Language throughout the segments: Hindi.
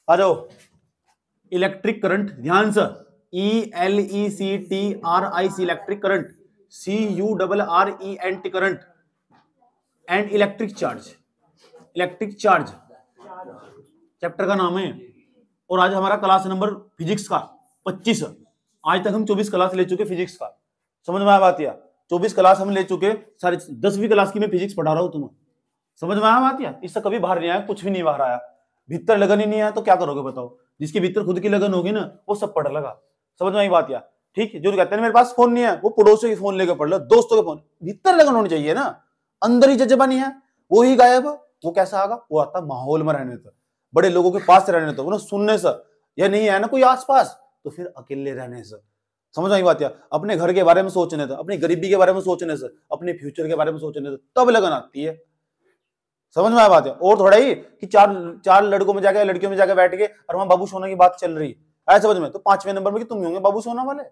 आ जाओ। इलेक्ट्रिक करंट, ध्यान से, ELECTRIC electric current, CURRENT current and electric charge. Electric charge chapter का नाम है। और आज हमारा क्लास नंबर फिजिक्स का 25। आज तक हम 24 क्लास ले चुके फिजिक्स का। समझ में आया बात? या 24 क्लास हम ले चुके, सारी 10वीं क्लास की मैं फिजिक्स पढ़ा रहा हूं तुम्हें। समझ में आया बात? या इससे कभी बाहर नहीं आया, कुछ भी नहीं बाहर आया। भीतर लगन ही नहीं आया तो क्या करोगे बताओ? जिसके भीतर खुद की लगन होगी ना वो सब पढ़ लगा। समझ में आई बात? या ठीक है, जो कहते हैं मेरे पास फोन नहीं है, वो पड़ोसियों के फोन लेकर पढ़ लो, दोस्तों के फोन। भीतर लगन होनी चाहिए ना, अंदर ही जज्बा नहीं है, वो ही गायब। वो कैसा आगा? वो आता माहौल में रहने से, बड़े लोगों के पास रहने से, उन्हें सुनने से। या नहीं है ना कोई आसपास तो फिर अकेले रहने से। समझ आई बात? या अपने घर के बारे में सोचने से, अपनी गरीबी के बारे में सोचने से, अपने फ्यूचर के बारे में सोचने से तब लगन आती है। समझ में आया बात? है और थोड़ा ही कि चार लड़कों में जाके लड़कियों में जाके बैठ के और वहां बाबू सोना की बात चल रही है समझ में, तो 5वें नंबर में कि तुम ही होंगे बाबू सोना वाले।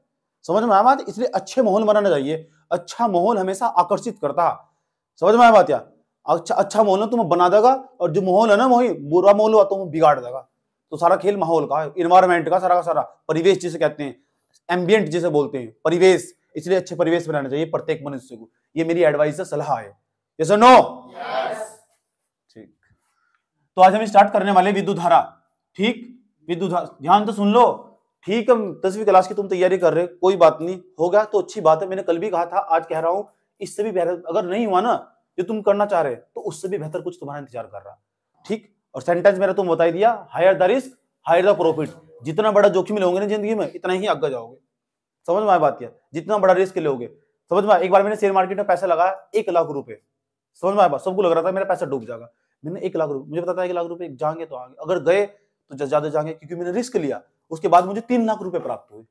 समझ में आया बात? इसलिए अच्छे माहौल बनाना चाहिए। अच्छा माहौल हमेशा आकर्षित करता है। समझ में आया बात? या अच्छा माहौल ना तुम्हें बना देगा, और जो माहौल है ना वही बुरा माहौल हुआ तो बिगाड़ देगा। तो सारा खेल माहौल का, इन्वायरमेंट का सारा परिवेश जिसे कहते हैं, एम्बियंट जिसे बोलते हैं, परिवेश। इसलिए अच्छे परिवेश बनाना चाहिए प्रत्येक मनुष्य को। ये मेरी एडवाइस है, सलाह है। यस और नो? ठीक, तो आज हम स्टार्ट करने वाले विद्युत धारा। ठीक, विद्युत धारा ध्यान तो सुन लो। ठीक, हम 10वीं क्लास की तुम तैयारी कर रहे, कोई बात नहीं, होगा तो अच्छी बात है। मैंने कल भी कहा था, आज कह रहा हूं, इससे भी बेहतर अगर नहीं हुआ ना जो तुम करना चाह रहे तो उससे भी बेहतर कुछ तुम्हारा इंतजार कर रहा। ठीक, और सेंटेंस मेरा तुम बता दिया, higher the risk higher the profit. जितना बड़ा जोखिम लोगे ना जिंदगी में इतना ही आगे जाओगे। समझ में आया बात? क्या जितना बड़ा रिस्क लोगे। समझ में? एक बार मैंने शेयर मार्केट में पैसा लगाया 1 लाख रुपए। समझ में आया बात? सबको लग रहा था मेरा पैसा डूब जाएगा। मैंने 1 लाख रुपए, मुझे पता था 1 लाख रुपए जाएंगे तो आगे, अगर गए तो ज्यादा जाएंगे, क्योंकि मैंने रिस्क लिया। उसके बाद मुझे 3 लाख रुपए प्राप्त हुए।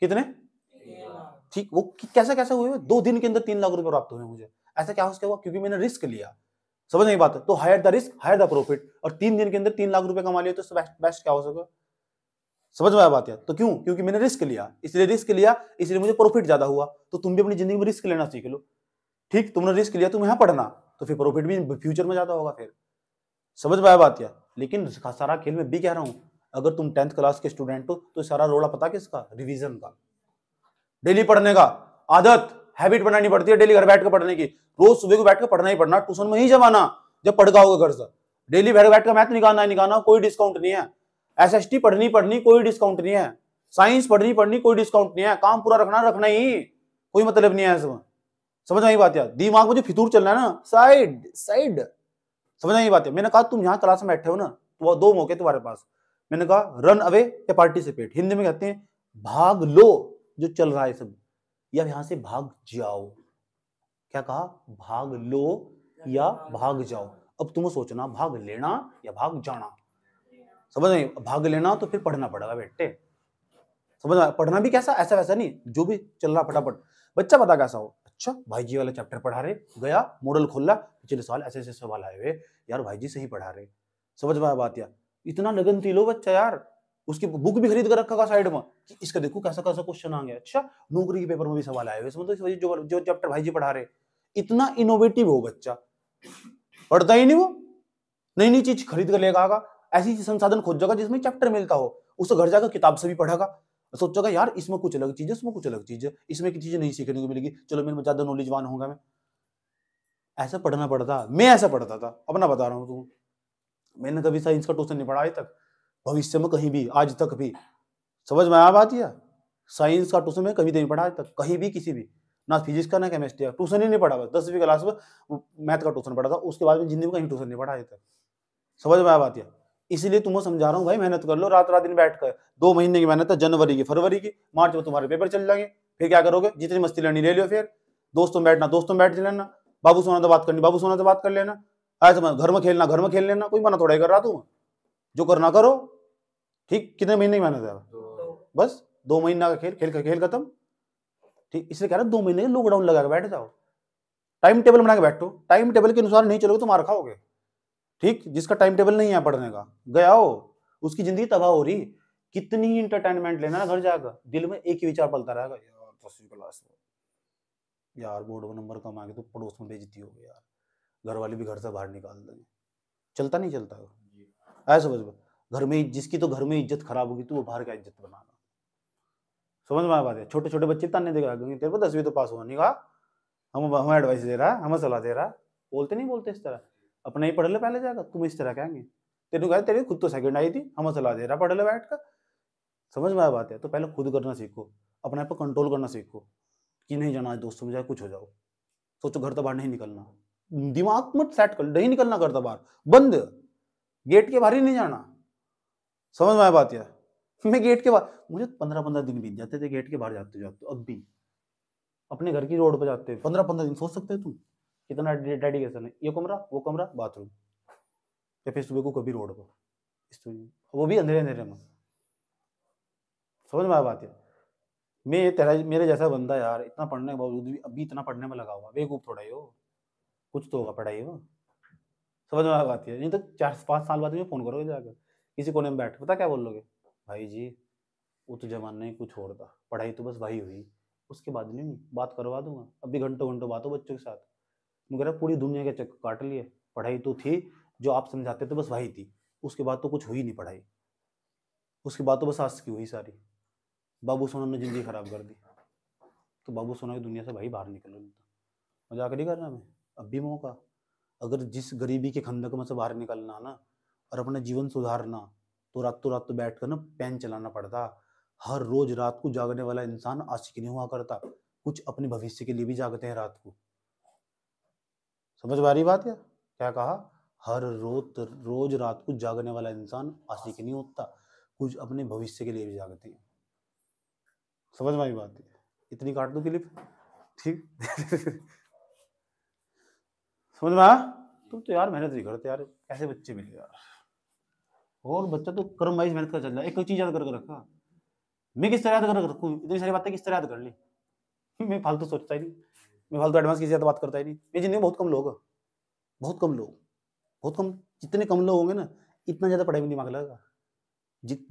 कितने? ठीक, वो कैसे कैसे हुए? 2 दिन के अंदर 3 लाख रुपए प्राप्त हुए मुझे। ऐसा क्या हुआ? क्योंकि मैंने रिस्क लिया। समझ नहीं बात? तो higher the risk higher the profit, और 3 दिन के अंदर 3 लाख रुपए कमा लिया तो बेस्ट क्या हो सके? समझ में आया बात? है तो क्यों? क्योंकि मैंने रिस्क लिया, इसलिए रिस्क लिया, इसलिए मुझे प्रॉफिट ज्यादा हुआ। तो तुम भी अपनी जिंदगी में रिस्क लेना सीख लो। ठीक, तुमने रिस्क लिया, तुम यहां पढ़ना, तो फिर प्रॉफिट भी फ्यूचर में ज्यादा होगा। फिर समझ में आया बात? क्या लेकिन सारा खेल में भी कह रहा हूं, अगर तुम 10th क्लास के स्टूडेंट हो तो सारा रोड़ा पता किसका? रिवीजन का, डेली पढ़ने का। आदत, हैबिट बनानी पड़ती है डेली घर बैठ कर पढ़ने की। रोज सुबह को बैठ कर पढ़ना ही पढ़ना, ट्यूशन में ही जमाना जब पढ़ होगा घर से। डेली बैठ कर मैथ निकालना कोई डिस्काउंट नहीं है। SST पढ़नी कोई डिस्काउंट नहीं है। साइंस पढ़नी कोई डिस्काउंट नहीं है। काम पूरा रखना ही, कोई मतलब नहीं है इसमें। समझ आई बात? यार दिमाग में जो फितूर चल रहा है ना, साइड। समझ आई बात? है मैंने कहा तुम यहाँ क्लास में बैठे हो ना, तो 2 मौके तुम्हारे पास। मैंने कहा रन अवे या पार्टिसिपेट। हिंदी में कहते हैं भाग लो जो चल रहा है सब, या यहां से भाग जाओ। क्या कहा? भाग लो या भाग जाओ। अब तुम सोचना भाग लेना या भाग जाना। समझ नहीं? भाग लेना तो फिर पढ़ना पड़ेगा बेटे। समझ में? पढ़ना भी कैसा? ऐसा वैसा नहीं, जो भी चल रहा फटाफट। बच्चा पता कैसा हो, अच्छा भाई जी वाला चैप्टर पढ़ा रहे, गया मॉडल खोला, पिछले साल ऐसे ऐसे सवाल आए हुए, यार भाई जी सही पढ़ा रहे। समझ में बात? यार इतना लगन थी लो बच्चा यार, उसकी बुक भी खरीद कर रखा साइड में कि इसका देखो कैसा कैसा क्वेश्चन आ गया। अच्छा नौकरी के पेपर में भी सवाल आए हुए, समझो जो चैप्टर भाई जी पढ़ा रहे। इतना इनोवेटिव हो बच्चा, पढ़ता ही नहीं वो, नई नई चीज खरीद कर लेगा आगा। ऐसी संसाधन खोजेगा जिसमें चैप्टर मिलता हो, उसे घर जाकर किताब से भी पढ़ेगा। सोचेगा यार इसमें कुछ अलग चीज है, इसमें कुछ अलग चीज है, इसमें की चीजें नहीं सीखने को मिलेगी, चलो मेरे में ज्यादा नॉलेजवान होगा मैं। ऐसा पढ़ना पड़ता। मैं ऐसा पढ़ता था, अपना बता रहा हूँ तुम। मैंने कभी साइंस का ट्यूशन नहीं पढ़ा आज तक, भविष्य में कहीं भी, आज तक भी। समझ में आया बात? या साइंस का ट्यूशन में कभी नहीं पढ़ा आज तक, कहीं भी, किसी भी, ना फिजिक्स का ना केमिस्ट्री का ट्यूशन ही नहीं पढ़ा। बस 10वीं क्लास में मैथ का ट्यूशन पढ़ा था, उसके बाद में जिंदगी में कहीं ट्यूशन नहीं पढ़ा आज तक। समझ में आया बात? या इसलिए तुम्हें समझा रहा हूँ भाई, मेहनत कर लो रात दिन बैठ कर। 2 महीने की मेहनत है, जनवरी की, फरवरी की, मार्च में तुम्हारे पेपर चल जाएंगे। फिर क्या करोगे? जितनी मस्ती लेनी ले लो, फिर दोस्तों में बैठना दोस्तों में बैठ लेना, बाबू सोना तो बात करनी बाबू सोना तो बात कर लेना, ऐसा घर में खेलना घर में खेल लेना। कोई मना थोड़ा ही कर रहा, तुम जो करना करो। ठीक, कितने महीने की मेहनत है? बस 2 महीना का खेल खत्म। ठीक, इसलिए कह रहा 2 महीने लॉकडाउन लगा के बैठ जाओ, टाइम टेबल बना के बैठो। टाइम टेबल के अनुसार नहीं चलोगे तो मार खाओगे। ठीक, जिसका टाइम टेबल नहीं है पढ़ने का, गया हो, उसकी जिंदगी तबाह हो रही। कितनी ही इंटरटेनमेंट लेना घर जाकर, दिल में एक ही विचार पलता रहेगा, यार 10वीं क्लास में यार बोर्ड में नंबर कम आ गए तो पड़ोस में बेइज्जती हो गई यार, घर वाले भी घर से बाहर निकाल देंगे। चलता नहीं चलता ऐसा समझ लो। घर में जिसकी तो घर में इज्जत खराब होगी तो वो बाहर क्या इज्जत बनाना। समझ में आ बात है। छोटे छोटे बच्चे ताने देगा, तेरे को 10वीं तो पास हुआ नहीं, कहा हम एडवाइस दे रहा, हमें सलाह दे रहा। बोलते नहीं बोलते इस तरह, अपने ही पढ़ ले पहले जाकर, तुम इस तरह कहेंगे। तेरे को तेरी खुद तो सेकंड आई थी, हमें सलाह दे रहा पढ़ ले बैठ कर। समझ में आ बात है। तो पहले खुद करना सीखो, अपने आप को कंट्रोल करना सीखो कि नहीं जाना है दोस्तों में, जाए कुछ हो जाओ। सोचो घर तो बाहर नहीं निकलना, दिमाग मत सेट कर, नहीं निकलना घर तो बाहर, बंद, गेट के बाहर ही नहीं जाना। समझ में आया बात है। मैं गेट के बाहर, मुझे 15-15 दिन बीत जाते थे गेट के बाहर जाते जाते। अब भी अपने घर की रोड पे जाते 15-15 दिन, सोच सकते हो तुम कितना डेडिकेशन है। ये कमरा, वो कमरा, बाथरूम, या फिर सुबह को कभी रोड पर, वो भी अंधेरे अंधेरे में। समझ में आया बात है। मैं तेरा मेरे जैसा बंदा यार, इतना पढ़ने के बावजूद भी अभी इतना पढ़ने में लगा हुआ, बेवकूफ थोड़ा ही हो, कुछ तो होगा पढ़ाई हो। समझ में आया बात है। नहीं तो 4-5 साल बाद में फोन करोगे जाकर किसी कोने में बैठ, पता क्या बोल लोगे, भाई जी वो तो जमाना ही कुछ और था, पढ़ाई तो बस भाई हुई, उसके बाद नहीं बात करवा दूंगा। अभी घंटों घंटों बात हो बच्चों के साथ, मुझे पूरी दुनिया के चक्कर काट लिए। पढ़ाई तो थी जो आप समझाते थे बस वही थी, उसके बाद तो कुछ हुई नहीं पढ़ाई, उसके बाद तो बस आज की हुई सारी। बाबू सोना ने जिंदगी खराब कर दी, तो बाबू सोना की दुनिया से भाई बाहर निकलो, नहीं तो मजाक नहीं करना मैं। अब भी मौका, अगर जिस गरीबी के खंदक में से बाहर निकलना ना और अपना जीवन सुधारना, तो रात तो बैठ कर ना पेन चलाना पड़ता। हर रोज रात को जागने वाला इंसान आशिक नहीं हुआ करता, कुछ अपने भविष्य के लिए भी जागते हैं रात को। समझ में आ रही बात है क्या कहा, हर रोज रात को जागने वाला इंसान आशिक नहीं होता, कुछ अपने भविष्य के लिए भी जागते हैं। समझ में आई बात है। इतनी काट दो क्लिप, ठीक। समझ में आया। तुम तो यार मेहनत नहीं करते यार, कैसे बच्चे मिले यार। और बच्चा तो कर्म वाइज मेहनत कर चल रहा है। एक चीज याद करके रखा, मैं किस तरह याद कर रखूँ, इतनी सारी बातें किस तरह याद कर ली। मैं फालतू सोचता ही नहीं, मैं फालतू एडवांस किसी से बात करता ही नहीं। ये जिंदगी में बहुत कम लोग, बहुत कम लोग, बहुत कम। जितने कम लोग होंगे ना, इतना ज्यादा पढ़ाई में दिमाग लगेगा।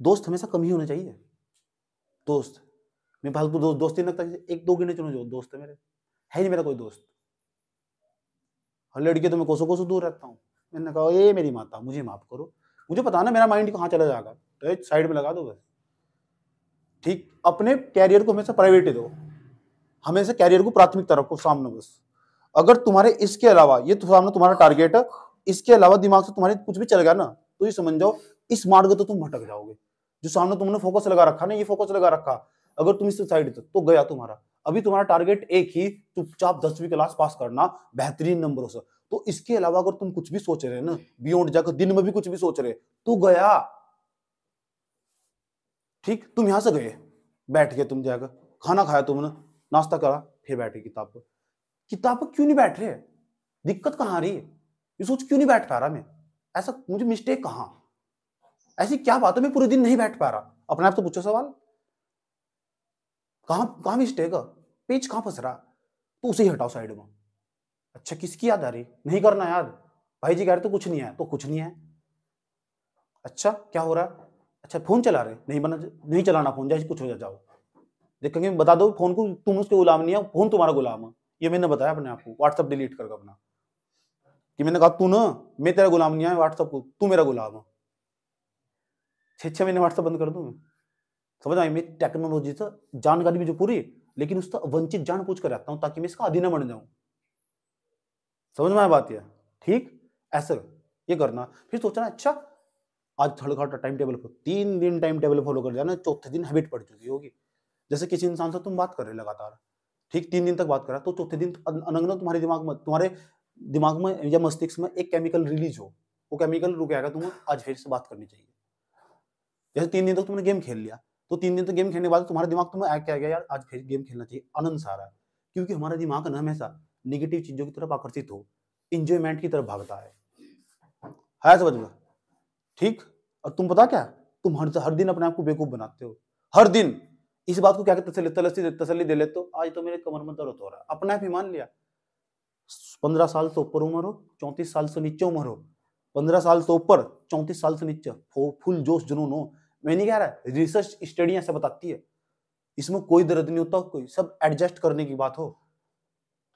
दोस्त हमेशा कम ही होने चाहिए। दोस्त मैं फालतू दोस्ती लगता है, 1-2 गिने चुनो जो दोस्त है मेरे, है नहीं मेरा कोई दोस्त। हर लड़के तो मैं कोसों दूर रहता हूँ। मैंने कहा ये मेरी माता, मुझे माफ करो, मुझे पता ना मेरा माइंड कहाँ चला जाएगा, तो साइड में लगा दो बस। ठीक, अपने कैरियर को हमेशा प्रायोरिटी दो, हमेशा कैरियर को प्राथमिकता रखो सामने बस। अगर तुम्हारे इसके अलावा ये तो सामने तुम्हारा टारगेट है, इसके अलावा दिमाग से तुम्हारे कुछ भी चल गया ना, तो ये समझ जाओ इस मार्ग तो तुम भटक जाओगे। जो सामने तुमने फोकस लगा रखा ना, ये फोकस लगा रखा, अगर तुम इस साइड तो गया तुम्हारा। अभी तुम्हारा टारगेट एक ही, चुपचाप 10वीं क्लास पास करना बेहतरीन नंबरों से। तो इसके अलावा अगर तुम कुछ भी सोच रहे ना, बियॉन्ड जाकर दिन में भी कुछ भी सोच रहे, तो गया। ठीक, तुम यहां से गए, बैठ के तुम जाकर खाना खाया, तुमने नाश्ता करा, फिर बैठे किताब पर क्यों नहीं बैठ रहे, दिक्कत कहां आ रही है, ये सोच क्यों नहीं बैठ पा रहा मैं, ऐसा मुझे मिस्टेक कहां, ऐसी क्या बात है मैं पूरे दिन नहीं बैठ पा रहा। अपने आप से पूछो सवाल, कहां मिस्टेक है, पेज कहां फंस रहा, तो उसे ही हटाओ साइड में। अच्छा किसकी याद आ रही, नहीं करना याद, भाई जी कह रहे तो कुछ नहीं है, तो कुछ नहीं है। अच्छा क्या हो रहा है, अच्छा फोन चला रहे, नहीं चलाना फोन, जैसे कुछ हो जाओ देखेंगे, बता दो फोन को तुम उसके गुलाम नहीं है, फोन तुम्हारा गुलाम है। ये मैंने बताया अपने आप को, व्हाट्सएप डिलीट करके अपना, कि मैंने कहा तू ना, मैं तेरा गुलाम नहीं है व्हाट्सएप को, तू मेरा गुलाम है। 6 महीने व्हाट्सएप बंद कर दूं मैं। समझ आई, मैं टेक्नोलॉजी से जानकारी भी जो पूरी, लेकिन उसका वंचित जान पूछ कर रहता हूं, ताकि मैं इसका अधीन न बन जाऊं। समझ में आया बात है। ठीक, ऐसे ये करना। फिर सोचना अच्छा आज थोड़ा टाइम टेबल 3 दिन टाइम टेबल फॉलो कर जाना, चौथे दिन हैबिट पड़ चुकी होगी। जैसे किसी इंसान से तुम बात कर रहे लगातार, ठीक 3 दिन तक बात करा, तो चौथे दिन अनंगन तुम्हारे दिमाग में या मस्तिष्क में एक केमिकल रिलीज हो, वो केमिकल रुक आएगा, तुम्हें आज फिर से बात करनी चाहिए। जैसे 3 दिन तक तुमने गेम खेल लिया, तो 3 दिन तक गेम खेलने के बाद तुम्हारे दिमाग तुम्हें क्या गया, यार आज फिर गेम खेलना चाहिए, आनंद आ रहा है। क्योंकि हमारा दिमाग ना हमेशा निगेटिव चीजों की तरफ आकर्षित हो, इंजॉयमेंट की तरफ भागता है समझ में। ठीक, और तुम पता क्या, तुम हर दिन अपने आप को बेवकूफ बनाते हो, हर दिन इस बात को क्या तसल्ली दे लेते हो, आज तो मेरे कमर में दर्द हो रहा है, अपने आप ही मान लिया। 15 साल से ऊपर उम्र हो, 34 साल से नीचे उम्र हो, 15 साल से ऊपर 34 साल से नीचे, फुल जोश जुनून हो, मैं नहीं कह रहा, रिसर्च स्टडी ऐसा बताती है, इसमें कोई दर्द नहीं होता, कोई सब एडजस्ट करने की बात हो।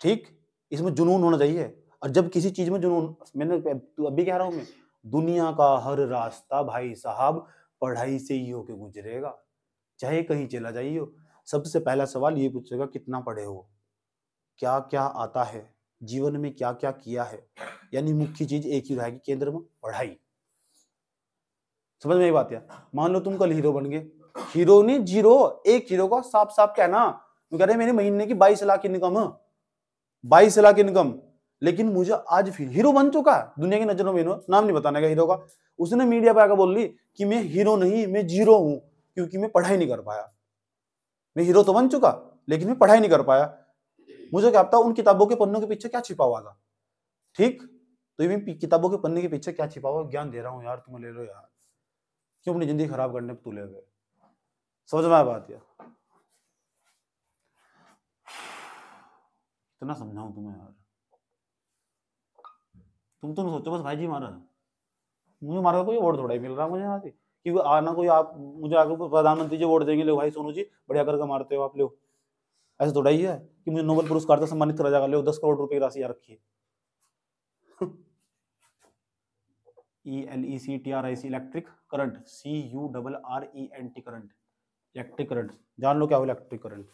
ठीक, इसमें जुनून होना चाहिए। और जब किसी चीज में जुनून, मैंने अभी कह रहा हूं मैं, दुनिया का हर रास्ता भाई साहब पढ़ाई से ही होके गुजरेगा, चाहे कहीं चला जाइए। सबसे पहला सवाल ये पूछेगा कितना पढ़े हो, क्या क्या आता है, जीवन में क्या क्या किया है, यानी मुख्य चीज एक ही रहेगी केंद्र में, पढ़ाई। समझ में ये बात है? मान लो तुम कल हीरो बन गए, हीरो नहीं जीरो, एक हीरो का साफ साफ कहना, वो कह रहे मेरे महीने की 22 लाख इनकम है, 22 लाख इनकम, लेकिन मुझे आज फिर हीरो बन चुका है दुनिया की नजरों में, नाम नहीं बताने का हीरो का, उसने मीडिया पे आकर बोल ली कि मैं हीरो नहीं मैं जीरो हूं, क्योंकि मैं पढ़ाई नहीं कर पाया। मैं हीरो तो बन चुका लेकिन मैं पढ़ाई नहीं कर पाया। मुझे क्या पता उन किताबों के पन्नों के पीछे क्या छिपा हुआ था। ठीक, तो ये किताबों के पन्ने के पीछे क्या छिपा हुआ ज्ञान दे रहा हूं यार, तुम ले लो यार, क्यों अपनी जिंदगी खराब करने पे तुले हुए। समझ में आ बात यार? इतना समझाऊं तुम्हें यार, तुम तो सोचो बस भाई जी मारा, मुझे मारा कोई वोट थोड़ा ही मिल रहा मुझे यहाँ से, क्योंकि आना कोई आप मुझे आगे प्रधानमंत्री जी वोट देंगे, लो भाई सोनू जी बढ़िया करके मारते हो आप, लो। ऐसा थोड़ा ही है कि मुझे नोबेल पुरस्कार से सम्मानित करा जाएगा, लो 10 करोड़ रुपए की राशि यहाँ रखी है। ELECTRIC electric current, CURRENT current, electric current, जान लो क्या हो इलेक्ट्रिक करंट।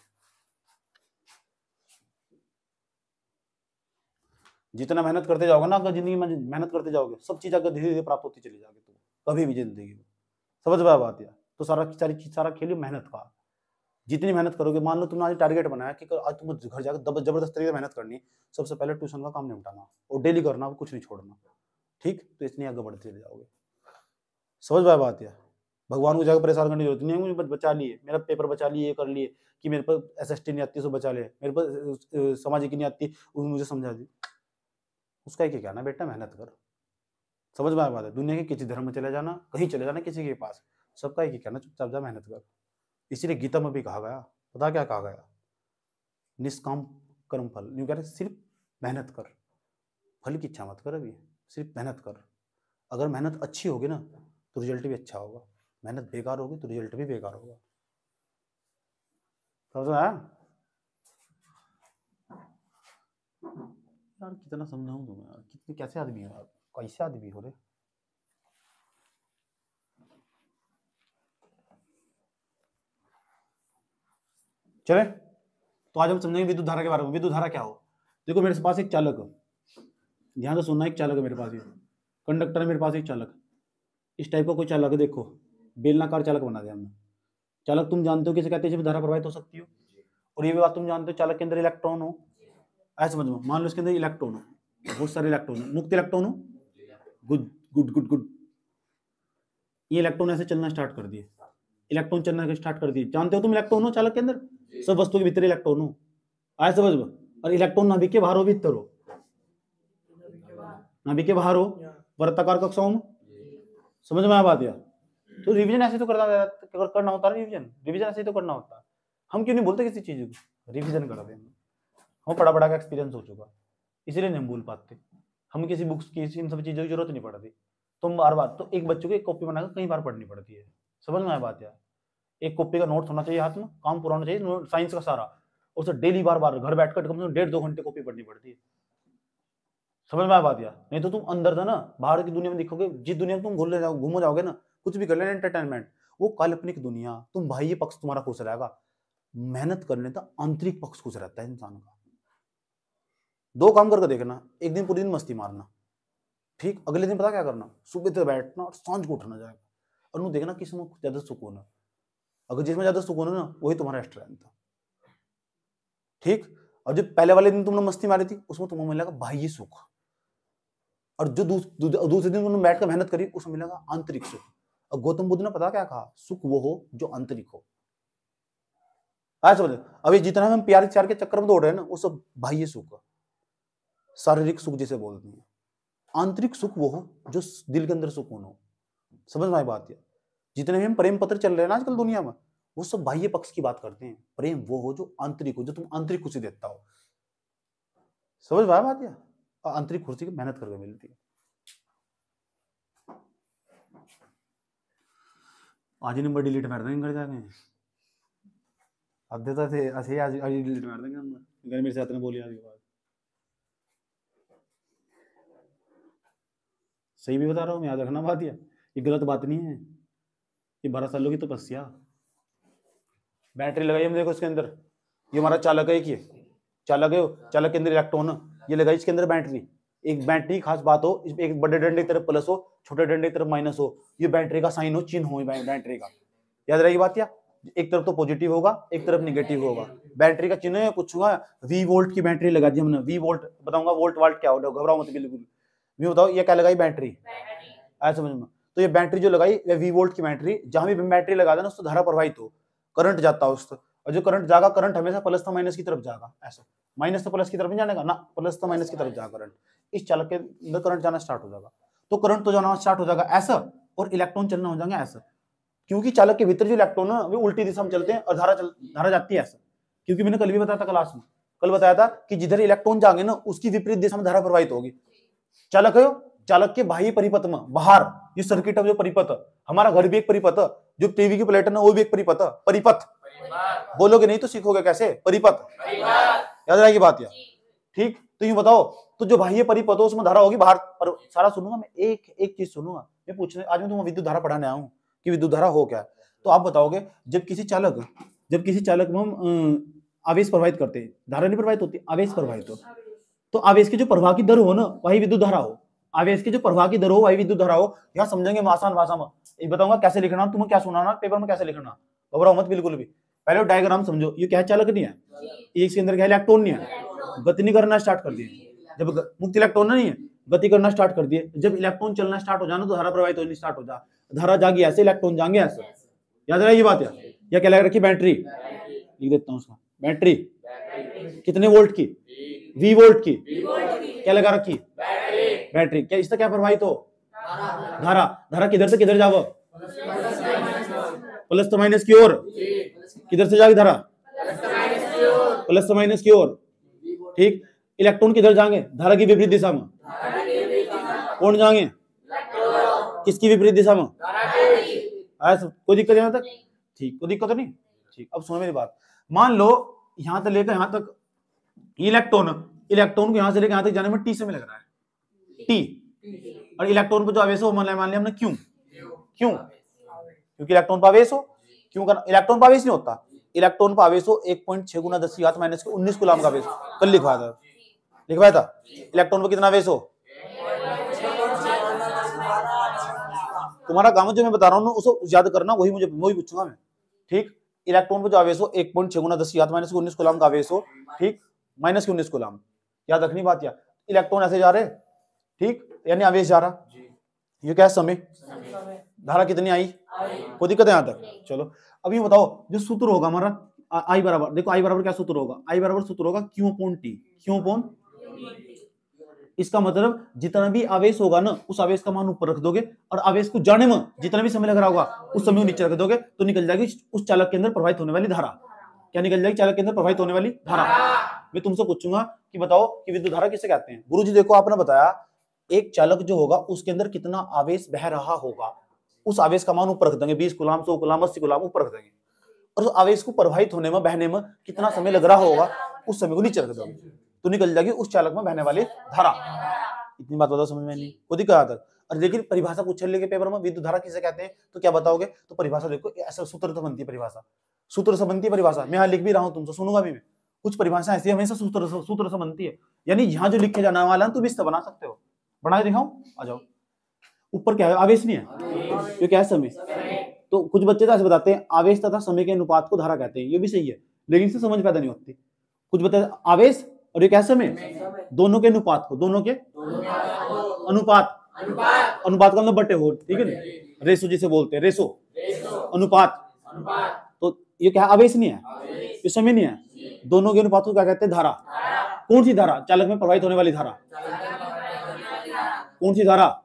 जितना मेहनत करते जाओगे ना, अगर जिंदगी में मेहनत करते जाओगे, सब चीज अगर धीरे धीरे प्राप्त होती चली जाएगी तुम कभी भी जिंदगी में। समझ में बात है? तो सारा खेल मेहनत का, जितनी मेहनत करोगे, मान लो तुमने आज टारगेट बनाया कि आज तुम घर जाकर जबरदस्त तरीके से मेहनत करनी, सबसे पहले ट्यूशन का काम निपटाना और डेली करना, कुछ नहीं छोड़ना। ठीक, तो इसलिए आगे बढ़ते चले जाओगे। समझ में बात है? भगवान को जाकर परेशान करने की जरूरत नहीं है, मुझे बचा लिए, मेरा पेपर बचा लिए, ये कर लिए कि मेरे पर SST नहीं आती, सो बचा ले, मेरे पर सामाजिक नहीं आती, मुझे समझा दी। उसका क्या कहना बेटा, मेहनत कर। समझ में बात है? दुनिया के किसी धर्म में चले जाना, कहीं चले जाना किसी के पास, सबका एक ही कहना, चुपचाप जा मेहनत कर। इसीलिए गीता में भी कहा गया, पता क्या कहा गया, निष्काम कर्म फल नहीं, कह रहे सिर्फ मेहनत कर, फल की इच्छा मत कर, अभी सिर्फ मेहनत कर। अगर मेहनत अच्छी होगी ना तो रिजल्ट भी अच्छा होगा, मेहनत बेकार होगी तो रिजल्ट भी बेकार होगा। समझ आया यार? कितना समझाऊं तुम्हें यार, कितने कैसे आदमी हो आप, कैसे आदमी हो रे। चले, तो आज हम समझेंगे विद्युत धारा के बारे में। विद्युत धारा क्या हो? देखो मेरे पास एक चालक है, ध्यान से सुनना, एक चालक है मेरे पास, ये कंडक्टर है मेरे पास एक चालक, इस टाइप का कोई चालक है, देखो बेलनाकार चालक बना दिया हमने। चालक तुम जानते हो किसे कहते हैं जब धारा प्रवाहित हो सकती हो, और ये भी बात तुम जानते हो चालक के अंदर इलेक्ट्रॉन हो, ऐसे समझ लो, मान लो इसके अंदर इलेक्ट्रॉन हो, बहुत सारे इलेक्ट्रॉन हो, मुक्त इलेक्ट्रॉन हो, गुड गुड गुड गुड, ये इलेक्ट्रॉन ऐसे चलना स्टार्ट कर दिए, इलेक्ट्रॉन चलना स्टार्ट कर दिए, जानते हो तुम इलेक्ट्रॉन हो चालक के अंदर, सब वस्तु के भीतर इलेक्ट्रॉन हो, आए समझ लो, और इलेक्ट्रॉन नाभिक के बाहर हो भीतर हो, नाभिक के बाहर हो वृत्ताकार कक्षाओं में। समझ में आ बात यार? तो रिवीजन ऐसे तो करना होता है, रिवीजन ऐसे तो करना होता है। हम क्यों नहीं बोलते किसी चीज को, रिवीजन कर दें, हम पढ़ा पढ़ा का एक्सपीरियंस हो चुका, इसीलिए नहीं भूल पाते। हम किसी बुक्स की इन सब चीजों की जरूरत नहीं पड़ती, तुम बार बार तो एक बच्चों को एक कॉपी बनाकर कई बार पढ़नी पड़ती है। समझ में आया बात यार? एक कॉपी का नोट होना चाहिए हाथ में, काम पूरा होना चाहिए साइंस का सारा, और उसे डेली बार बार घर बैठकर कम से कम 1.5-2 घंटे कॉपी पढ़नी पड़ती है। समझ में आया बात यार? नहीं तो तुम अंदर था ना, बाहर की दुनिया में दिखोगे, जिस दुनिया में तुम घूम जाओगे ना, कुछ भी कर लेना एंटरटेनमेंट, वो काल्पनिक दुनिया, तुम बाह्य पक्ष तुम्हारा खुश रहेगा, मेहनत करने का आंतरिक पक्ष खुश रहता है इंसान का। 2 काम करके देखना, एक दिन पूरी दिन मस्ती मारना, ठीक, अगले दिन पता क्या करना, सुबह तक बैठना और सांझ को उठना जाएगा, और वो देखना किसमें ज्यादा सुकून है, अगर जिसमें ज्यादा सुकून है ना वही तुम्हारा स्ट्रेंथ है। ठीक, और जो पहले वाले दिन तुमने मस्ती मारी थी उसमें तुम्हें मिलेगा बाह्य सुख, और जो दूसरे दिन तुमने बैठकर मेहनत करी उसमें मिलेगा आंतरिक सुख। और गौतम बुद्ध ने पता क्या कहा, सुख वो हो जो आंतरिक हो। आज समझ, अभी जितना हम प्यार चार के चक्कर में दौड़ रहे हैं ना, वो सब बाह्य सुख, शारीरिक सुख जिसे बोलते हैं। आंतरिक सुख वो हो जो दिल के अंदर सुकून हो। समझ में आई बात? है जितने भी हम प्रेम पत्र चल रहे हैं ना आजकल दुनिया में, वो सब बाह्य पक्ष की बात करते हैं, प्रेम वो हो जो आंतरिक हो, जो तुम आंतरिक खुशी देता हो। समझ में आई बात? है आंतरिक खुशी की मेहनत करके मिलती है। आज ही नंबर डिलीट मार देंगे घर जाके, आधे तो ऐसे आज डिलीट मार देंगे हम, अगर मेरे साथ ने बोली आज के बाद। सही भी बता रहा हूँ, याद रखना बात, ये गलत बात नहीं है, ये 12 सालों की तपस्या। बैटरी लगाई हमने, देखो इसके अंदर, ये हमारा चालक है, एक ये चालक है, चालक के अंदर इलेक्ट्रॉन, ये लगाई इसके अंदर बैटरी। एक बैटरी खास बात हो, एक बड़े डंडे की तरफ प्लस हो, छोटे डंडे की तरफ माइनस हो, ये बैटरी का साइन हो, चिन्ह हो बैटरी का, याद रहेगी बात। या एक तरफ तो पॉजिटिव होगा, एक तरफ निगेटिव होगा। बैटरी का चिन्ह है, पूछूंगा वी वोल्ट की बैटरी लगा दी हमने, वी वोल्ट बताऊंगा, वोल्ट वाल्ट क्या होगा, घबराओ मत बिल्कुल। वी बताओ ये क्या लगाई, बैटरी, आया समझ में। तो ये बैटरी जो लगाई वी वोल्ट की बैटरी, जहां भी बैटरी लगा देना उससे धारा प्रवाहित हो, करंट जाता हो उससे, और जो करंट जाएगा, करंट हमेशा प्लस तो माइनस की तरफ जाएगा, ऐसा माइनस तो प्लस की तरफ नहीं जाने का ना, प्लस तो माइनस की तरफ जाएगा करंट। इस चालक के अंदर करंट जाना स्टार्ट हो जाएगा, तो करंट तो जाना स्टार्ट हो जाएगा ऐसा, और इलेक्ट्रॉन चलना हो जाएगा ऐसा, क्योंकि चालक के भीतर जो इलेक्ट्रॉन है वो उल्टी दिशा में चलते हैं और धारा जाती है ऐसा। क्योंकि मैंने कल भी बताया था क्लास में, कल बताया था कि जिधर इलेक्ट्रॉन जाएंगे ना उसकी विपरीत दिशा में धारा प्रवाहित होगी। चालक है, चालक के बाह्य परिपथ में बाहर ये सर्किट है, जो परिपथ, हमारा घर भी एक परिपथ, जो टीवी की प्लेट है ना वो भी एक परिपथ, परिपथ बोलोगे नहीं तो सीखोगे कैसे, परिपथ, याद रहेगी बात यार, ठीक। तो यूं बताओ, तो जो बाह्य परिपथ हो उसमें धारा होगी बाहर, पर सारा सुनूंगा मैं, एक एक चीज सुनूंगा मैं, पूछने आज मैं तुम्हें विद्युत धारा पढ़ाने आया हूँ कि विद्युत धारा हो क्या। तो आप बताओगे, जब किसी चालक में हम आवेश प्रवाहित करते हैं, धारा नहीं प्रवाहित होती, आवेश प्रवाहित हो, तो आवेश के जो प्रवाह की दर हो ना वही विद्युत धारा हो, आवेश की जो प्रवाह की दर हो वही विद्युत धारा हो। यहाँ समझेंगे आसान भाषा में, ये बताऊंगा कैसे लिखना, तुम्हें क्या सुनाना पेपर में कैसे लिखना, घबराओ मत बिल्कुल भी। पहले डायग्राम समझो, ये क्या चालक नहीं है, इसके अंदर क्या इलेक्ट्रॉन नहीं है, गति नहीं करना स्टार्ट कर दिए, जब मुक्त इलेक्ट्रॉन नहीं है गति करना स्टार्ट कर दिए, जब इलेक्ट्रॉन चलना स्टार्ट हो जाना तो धारा प्रवाहित होनी स्टार्ट हो जा, धारा जागी ऐसे, इलेक्ट्रॉन जाएंगे ऐसे, याद रहेगी बात यार। या क्या लगा रखी, बैटरी लिख देता हूँ उसका, बैटरी कितने वोल्ट की, वी वोल्ट की, क्या लगा रखी, बैटरी, क्या इससे क्या प्रवाहित हो, धारा, धारा किधर से किधर जाओ, प्लस तो माइनस की ओर, किधर से जाएगी धारा, प्लस तो माइनस की ओर, ठीक। इलेक्ट्रॉन किधर जाएंगे, धारा की विपरीत दिशा में, कौन जाएंगे, किसकी विपरीत दिशा में, कोई दिक्कत यहाँ तक, ठीक, कोई दिक्कत नहीं, ठीक। अब सुनो मेरी बात, मान लो यहां तक लेकर यहां तक इलेक्ट्रॉन को यहां से लेकर यहां तक जाने में टी समय लग रहा है, टी, और इलेक्ट्रॉन पर जो आवेश हो मान लिया हमने क्यों, क्योंकि इलेक्ट्रॉन पर आवेश हो, क्यों करना, इलेक्ट्रॉन पर आवेश नहीं होता, इलेक्ट्रॉन पर आवेश हो 1.6 गुना 10⁻⁻⁻19 कूलम का आवेश, कल लिखवाया था, इलेक्ट्रॉन पर कितना आवेश हो, तुम्हारा काम जो मैं बता रहा हूँ उसको याद करना, वही पूछूंगा मैं, ठीक। इलेक्ट्रॉन पर जो आवेश हो 1.6 गुना 10⁻⁻19 कूलम का आवेश हो, ठीक, -19 कूलम, याद रखनी बात। या इलेक्ट्रॉन ऐसे जा रहे, ठीक, यानी आवेश जा रहा, ये क्या है, समय, धारा कितनी आई, कोई दिक्कत है यहाँ तक, चलो। अब ये बताओ, जो सूत्र होगा हमारा आई बराबर, देखो आई बराबर क्या सूत्र होगा, आई बराबर सूत्र होगा Q upon T, Q upon, इसका मतलब जितना भी आवेश होगा ना उस आवेश का मान ऊपर रख दोगे, और आवेश को जाने में जितना भी समय लग रहा होगा उस समय को नीचे रख दोगे, तो निकल जाएगी उस चालक के अंदर प्रवाहित होने वाली धारा। क्या निकल जाएगी, चालक के अंदर प्रवाहित होने वाली धारा। मैं तुमसे पूछूंगा कि बताओ कि विद्युत धारा किसे कहते हैं। गुरुजी देखो आपने बताया एक चालक जो होगा उसके अंदर कितना आवेश बह रहा होगा, उस आवेश का मान ऊपर रख देंगे, 20 कूलम, 100 कूलम, 80 कूलम ऊपर रख देंगे, और उस आवेश को प्रवाहित होने में, बहने में कितना समय लग रहा होगा उस समय को नीचे रख दोगे, तो निकल जाएगी उस चालक में बहने वाली धारा। इतनी बात बताओ, समझ में नहीं, खुद ही कहा था। और लेकिन परिभाषा पूछ लेंगे पेपर में, विद्युत धारा किसे कहते हैं, तो क्या बताओगे, तो परिभाषा देखो ऐसा सूत्र से बनती है, परिभाषा सूत्र से बनती है परिभाषा, मैं यहाँ लिख भी रहा हूँ, तुमसे सुनूंगा भी मैं, कुछ परिभाषा ऐसी हमेशा सूत्र से बनती है, यानी यहाँ जो लिखे जाने वाला है तुम इससे बना सकते हो, बना के दिखाऊं, आ जाओ। ऊपर क्या है, आवेश नहीं है, ये क्या है, समय। तो कुछ बच्चे तो ऐसे बताते हैं आवेश तथा समय के अनुपात को धारा कहते हैं, ये भी सही है, लेकिन इससे समझ पैदा नहीं होती। कुछ बताते हैं आवेश और ये क्या समय, दोनों के अनुपात को, दोनों के अनुपात, अनुपात का मतलब बटे हो, ठीक है ना, रेशो जिसे बोलते हैं, रेशो, अनुपात, तो ये क्या है, आवेश नहीं है, ये समय नहीं है, दोनों के अनुपात को क्या कहते हैं, धारा। कौन सी धारा, चालक में प्रवाहित होने वाली धारा, कौन सी धारा,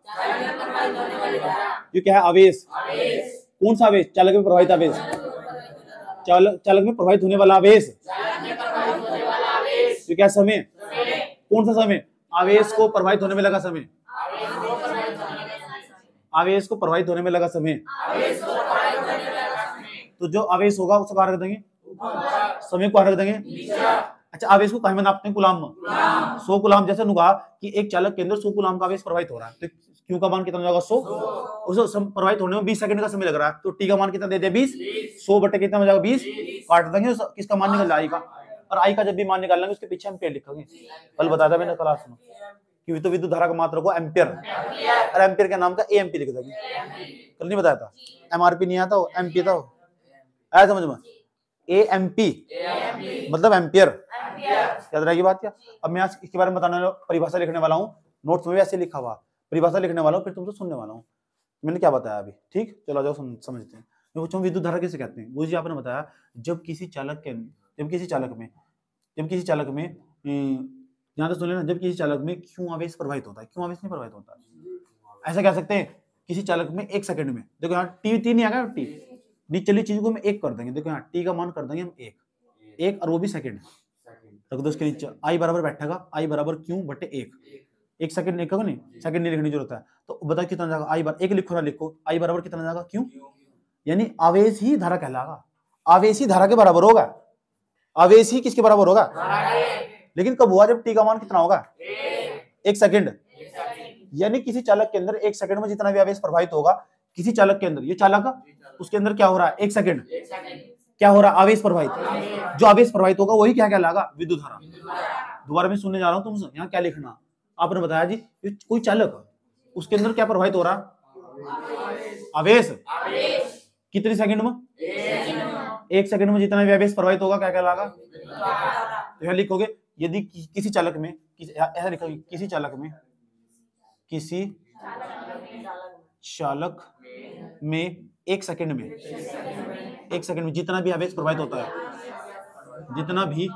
ये क्या है, आवेश, कौन सा आवेश, चालक में प्रवाहित आवेश, चालक में प्रवाहित होने वाला आवेश, ये क्या समय, कौन सा समय, आवेश को प्रवाहित होने में लगा समय, आवेश को प्रवाहित होने में लगा समय, तो जो आवेश होगा उसको कहाँ रख देंगे, समय को रख देंगे। अच्छा आवेश को कहीं में नापते हैं, कूलम में, 100 कूलम, जैसे नुगा कि एक चालक के अंदर 100 कूलम का आवेश प्रवाहित हो रहा है, तो क्यू का मान कितना हो जाएगा 100, उसे प्रवाहित होने में 20 सेकंड का समय लग रहा है, तो टी का मान कितना दे दिया 20, 100 बटे कितना हो जाएगा 20, काट देंगे किसका मान निकल जाएगा, और आई का जब भी मान निकाल लेंगे उसके पीछे एम्पियर लिखेंगे। कल बताया था मैंने क्लास में कि तो विद्युत धारा का मात्रा को एम्पियर, और एम्पियर के नाम का एएमपी लिख देंगे। कल नहीं बताया था, एमआरपी नहीं आता, एमपी था, आया समझ में, एएमपी मतलब एम्पियर, याद रहेगी बात क्या। अब मैं आज इसके बारे में बताने परिभाषा लिखने वाला हूँ, नोट्स में भी ऐसे लिखा हुआ परिभाषा लिखने वाला हूँ, फिर तुमसे सुनने वाला हूँ मैंने क्या बताया अभी। ठीक, चलो जाओ समझते हैं। मैं पूछूं विद्युत धारा किसे कहते हैं, वो जी आपने बताया जब किसी चालक में यहाँ तो सुन लेना, जब किसी चालक में क्यों आवेश प्रवाहित होता है, क्यों आवेश नहीं प्रवाहित होता, ऐसा कह सकते हैं किसी चालक में 1 सेकंड में, देखो यहाँ टी नहीं आएगा, टी नीचे चली चीज को हम 1 कर देंगे, देखो यहाँ टी का मान कर देंगे हम 1 और वो भी सेकंड रख दो उसके नीचे, आई बराबर बैठेगा आई बराबर क्यों बटे 1 सेकंड लिखोगे नहीं, सेकंड नहीं लिखने की जरूरत है, तो बताओ कितना जाएगा, आई बार 1 लिखो ना, लिखो आई बराबर कितना जाएगा क्यों, यानी आवेश ही धारा कहलाएगा, आवेश ही धारा के बराबर होगा, आवेश ही किसके बराबर होगा, लेकिन कब हुआ, जब टी का मान कितना होगा 1 सेकंड, यानी किसी चालक के अंदर 1 सेकंड में जितना भी आवेश प्रवाहित होगा, किसी चालक के अंदर, ये चालक उसके अंदर क्या हो रहा है 1 सेकंड क्या हो रहा है आवेश प्रवाहित, जो आवेश प्रवाहित होगा वही क्या कहलाएगा विद्युत धारा। दोबारा मैं सुनने जा रहा हूं तुमसे, यहाँ क्या लिखना, आपने बताया जी कोई चालक उसके अंदर क्या प्रवाहित हो रहा आवेश, कितने सेकंड में 1 सेकंड में जितना भी आवेश प्रवाहित होगा क्या कहलाएगा, तो यहाँ लिखोगे यदि किसी चालक में, ऐसा लिखोगे किसी चालक में 1 सेकंड में जितना भी आवेश प्रवाहित होता है, जितना भी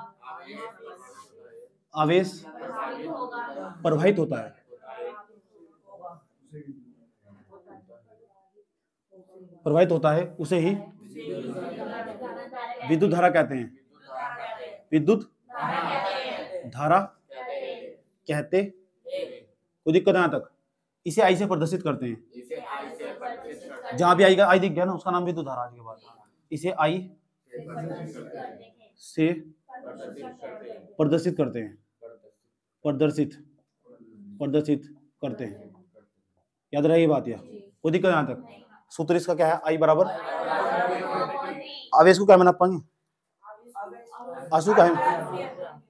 आवेश प्रवाहित होता है उसे ही विद्युत धारा कहते हैं, विद्युत धारा कहते, कोई दिक्कत है यहां तक, इसे आई से प्रदर्शित करते हैं, जहां भी आई दिख गया ना उसका नाम विद्युत धारा के बाद, इसे आई से प्रदर्शित करते हैं, प्रदर्शित करते हैं, याद रही बात, यह कोई दिक्कत यहां तक। सूत्र इसका क्या है, आई बराबर, आवेश को क्या में नापेंगे, आंसू का है,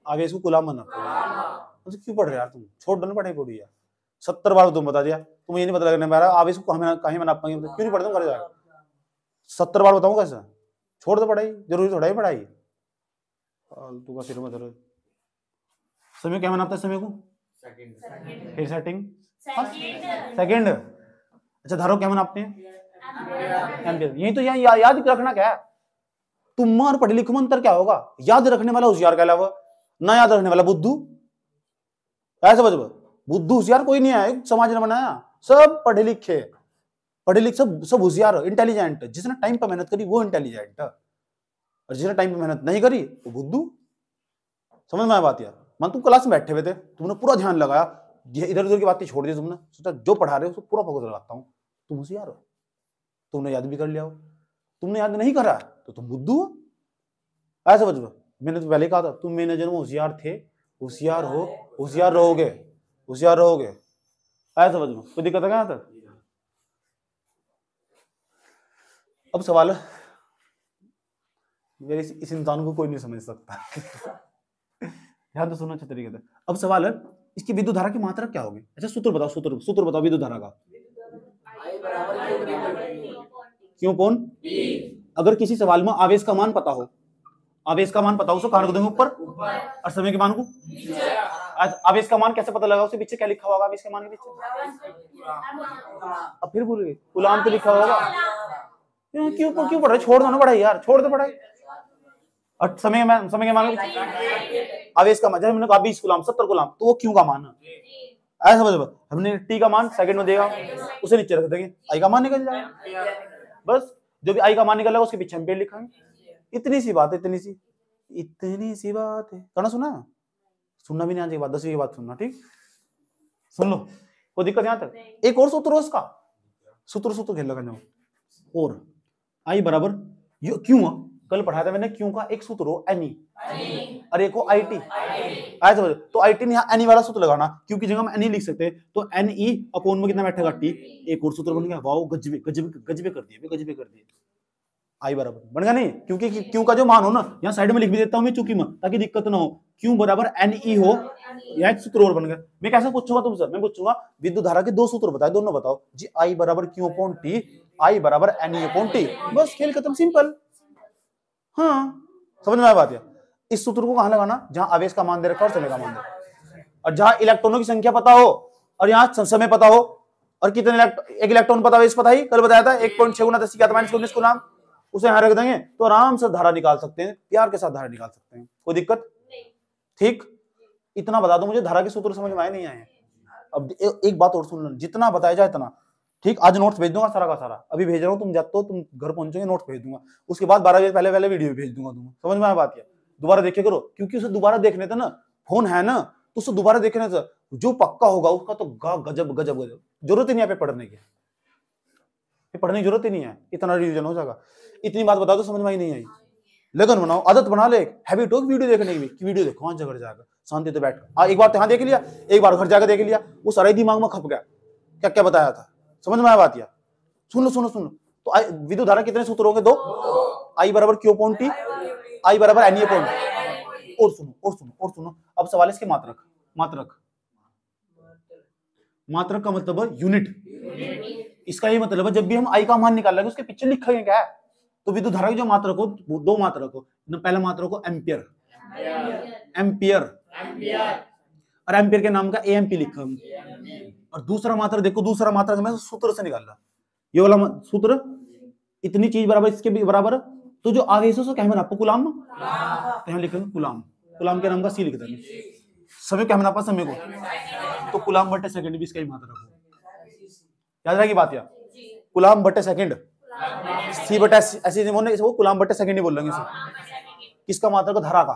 आवेश को कूलाम में नापेंगे, क्यों पढ़ रहे यार तुम, छोड़ दो ना पढ़ाई पूरी यार, 70 बार तुम बता दिया, तुम्हें ये नहीं पता लगने में आवेश को कहीं में नापेंगे, क्यों नहीं पढ़ते, कर जाएगा 70 बार बताऊं कैसे, छोड़ दो पढ़ाई, जरूरी थोड़ा ही पढ़ाई, फालतू का सिर में दर्द। समय क्या नापता है, समय को फिर सेकंड, अच्छा धारा क्या नापते हैं एम्पियर, यही तो यहाँ याद रखना क्या है, तुम और पढ़े लिखे में अंतर क्या होगा, याद रखने वाला होशियार कहलावा, ना याद रखने वाला बुद्धू, ऐसा बच बुद्धू होशियार कोई नहीं है, समाज ने बनाया, सब पढ़े लिखे सब होशियार इंटेलिजेंट, जिसने टाइम पर मेहनत करी वो इंटेलिजेंट, और जिसने टाइम पर मेहनत नहीं करी वो बुद्धू। समझ में आया बात यार, मान तुम क्लास में बैठे हुए थे, तुमने पूरा ध्यान लगाया, इधर उधर की बातें छोड़ दी, तुमने सोचा जो पढ़ा रहे हो उसको पूरा फोकस लगाता हूँ, तुम होशियार हो, तुमने याद भी कर लिया हो, तुमने याद नहीं करा तो तुम बुद्धू हो, ऐसा समझ लो। मैंने तो पहले कहा था तुम मेरे जन्म होशियार थे, होशियार हो, होशियार रहोगे, ऐसा समझ लो, कोई दिक्कत है क्या तक। अब सवाल है, मेरे इस इंसान को कोई नहीं समझ सकता ध्यान तो सुनो अच्छे तरीके से। अब सवाल है इसकी विद्युत धारा की मात्रा क्या होगी, अच्छा सूत्र बताओ, सूत्र बताओ विद्युत धारा का, क्यों कौन, अगर किसी सवाल में आवेश का मान पता हो, उसको कहां रख देंगे ऊपर, और समय के मान को आवेश का मान कैसे पता लगा, उसके पीछे क्या लिखा होगा, आवेश के मान के पीछे, अब फिर भूल गए कूलाम तो लिखा होगा, क्यों पढ़ रहे, छोड़ दो ना पढ़ाई यार, छोड़ दो पढ़ाई, और समय के मान आवेश का मान, जैसे मैंने कहा 20 कूलाम 70 कूलाम, तो वो क्यों का मान है, ऐसा समझ, हमने टी का मान सेकंड में देगा, उसे नीचे रख देंगे, आई का मान निकल जाएगा, बस जो भी आई का मान निकलेगा उसके पीछे एम्पियर लिखेंगे, इतनी सी बात है, कहना सुनना भी नहीं आने की बात, 10वीं की बात सुनना, ठीक सुन लो, कोई दिक्कत यहां तक। एक और सूत्र उसका, सूत्र खेल लगा, और आई बराबर क्यों कल पढ़ाया था मैंने क्यों का एक सूत्र हो एनी और एक हो आईटी, आया समझ। तो आईटी ने यहाँ एनी वाला सूत्र लगाना, क्योंकि जगह हम एनी लिख सकते हैं, तो एन ई अपॉन में कितना बैठेगा टी, एक और सूत्र बन गया। वाओ गजबे गजबे गजबे कर दिए, गजबे कर दिए। आई बराबर बन गया नहीं, क्योंकि क्यों का जो मान हो ना यहाँ साइड में लिख भी देता हूँ मैं चूंकि में, ताकि दिक्कत ना हो। क्यों बराबर एन ई हो, यहाँ एक सूत्र और बन गया। मैं कैसे पूछूंगा तुमसे, मैं पूछूंगा विद्युत धारा के दो सूत्र बताए, दोनों बताओ जी। आई बराबर क्यू अपॉन टी, आई बराबर एन ई अपॉन टी, बस खेल खत्म, सिंपल। हाँ समझ में आया बात है। इस सूत्र को कहां लगाना, जहां आवेश का मान दे रखा और समय का मान दे रखा, और जहां इलेक्ट्रॉनों की संख्या पता हो और यहाँ समय पता हो, और कितने एक इलेक्ट्रॉन पता हो, इस पता ही कल बताया था 1.6 गुना 10 की घात माइनस 19 कूलम, उसे यहां रख देंगे तो आराम से धारा निकाल सकते हैं, प्यार के साथ धारा निकाल सकते हैं, कोई दिक्कत नहीं। ठीक, इतना बता दो मुझे, धारा के सूत्र समझ में आए नहीं आए। अब एक बात और सुन लो, जितना बताया जाए इतना। ठीक, आज नोट्स भेज दूंगा सारा का सारा, अभी भेज रहा हूँ, तुम जाते हो, तुम घर पहुंचोगे नोट्स भेज दूंगा, उसके बाद 12 बजे पहले वीडियो भेज दूंगा तुम्हें। समझ में आया बात क्या, दोबारा देखे करो, क्योंकि उसे दोबारा देखने थे ना, फोन है ना, तो उसे दोबारा देखने से जो पक्का होगा उसका तो गजब गजब गजब, जरूरत ही नहीं है पढ़ने की, पढ़ने की जरूरत ही नहीं है, इतना रिवीजन हो जाएगा। इतनी बात बता दो समझ में ही नहीं आई, लगन बनाओ, आदत बना ले, हैबिट हो वीडियो देखने की, कि वीडियो देखो, वहां जगह जाकर शांति से बैठ, एक बार यहाँ देख लिया, एक बार घर जाकर देख लिया, वो सारे दिमाग में खप गया क्या क्या बताया था। समझ में आया बात, या सुन लो सुन लो सुन लो। तो विद्युत धारा कितने सूत्र होंगे, दो, आई बराबर क्यू अपॉन टी, आई बराबर एन ई अपॉन टी। और सुनो और सुनो और सुनो, अब सवाल इसके मात्रक, मात्रक मात्रक का मतलब यूनिट। इसका ये मतलब है जब भी हम आई का मान निकालेंगे उसके पीछे लिखेंगे क्या है, तो विद्युत धारा की जो मात्रक हो, दो मात्रक हो, पहला मात्रक हो एम्पियर, एम्पियर और एम्पियर के नाम का एएमपी लिखा हम, और दूसरा मात्रक देखो, दूसरा मात्रक मैं सूत्र से निकाला, ये वाला सूत्र, इतनी चीज बराबर इसके भी बराबर, तो जो आवेश है क्या आपको कूलम, तो यहाँ लिखेंगे कूलम, कूलम के नाम का सी लिख देंगे, समय क्या आपका समय को, तो कूलम बटे सेकंड भी इसका ही मात्रक हो, याद रहेगी बात, या कूलम बटे सेकंड, सी बटे ऐसे बोलने वो कूलम बटे सेकंड ही बोल लेंगे इसे। किसका मात्रक, धारा का,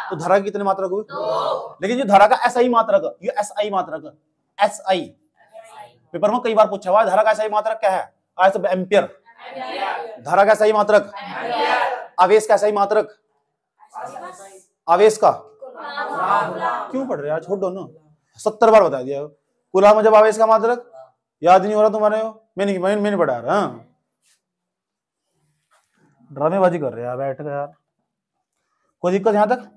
तो धारा के कितने मात्रक हुए, लेकिन जो धारा का एसआई मात्रक, ये एसआई मात्रक, एसआई पेपर में कई बार पूछा हुआ है, धारा का एसआई मात्रक क्या है, आज सब एम्पियर, धारा का एसआई मात्रक, आवेश का एसआई मात्रक, आवेश का क्यों पढ़ रहे यार, छोड़ दो ना, 70 बार बता दिया। कूलम जब आवेश का मात्रक याद नहीं हो रहा तुम्हारे, मैं नहीं पढ़ा रहा, ड्रामेबाजी कर रहे यार, बैठ गए यार, कोई दिक्कत यहां तक,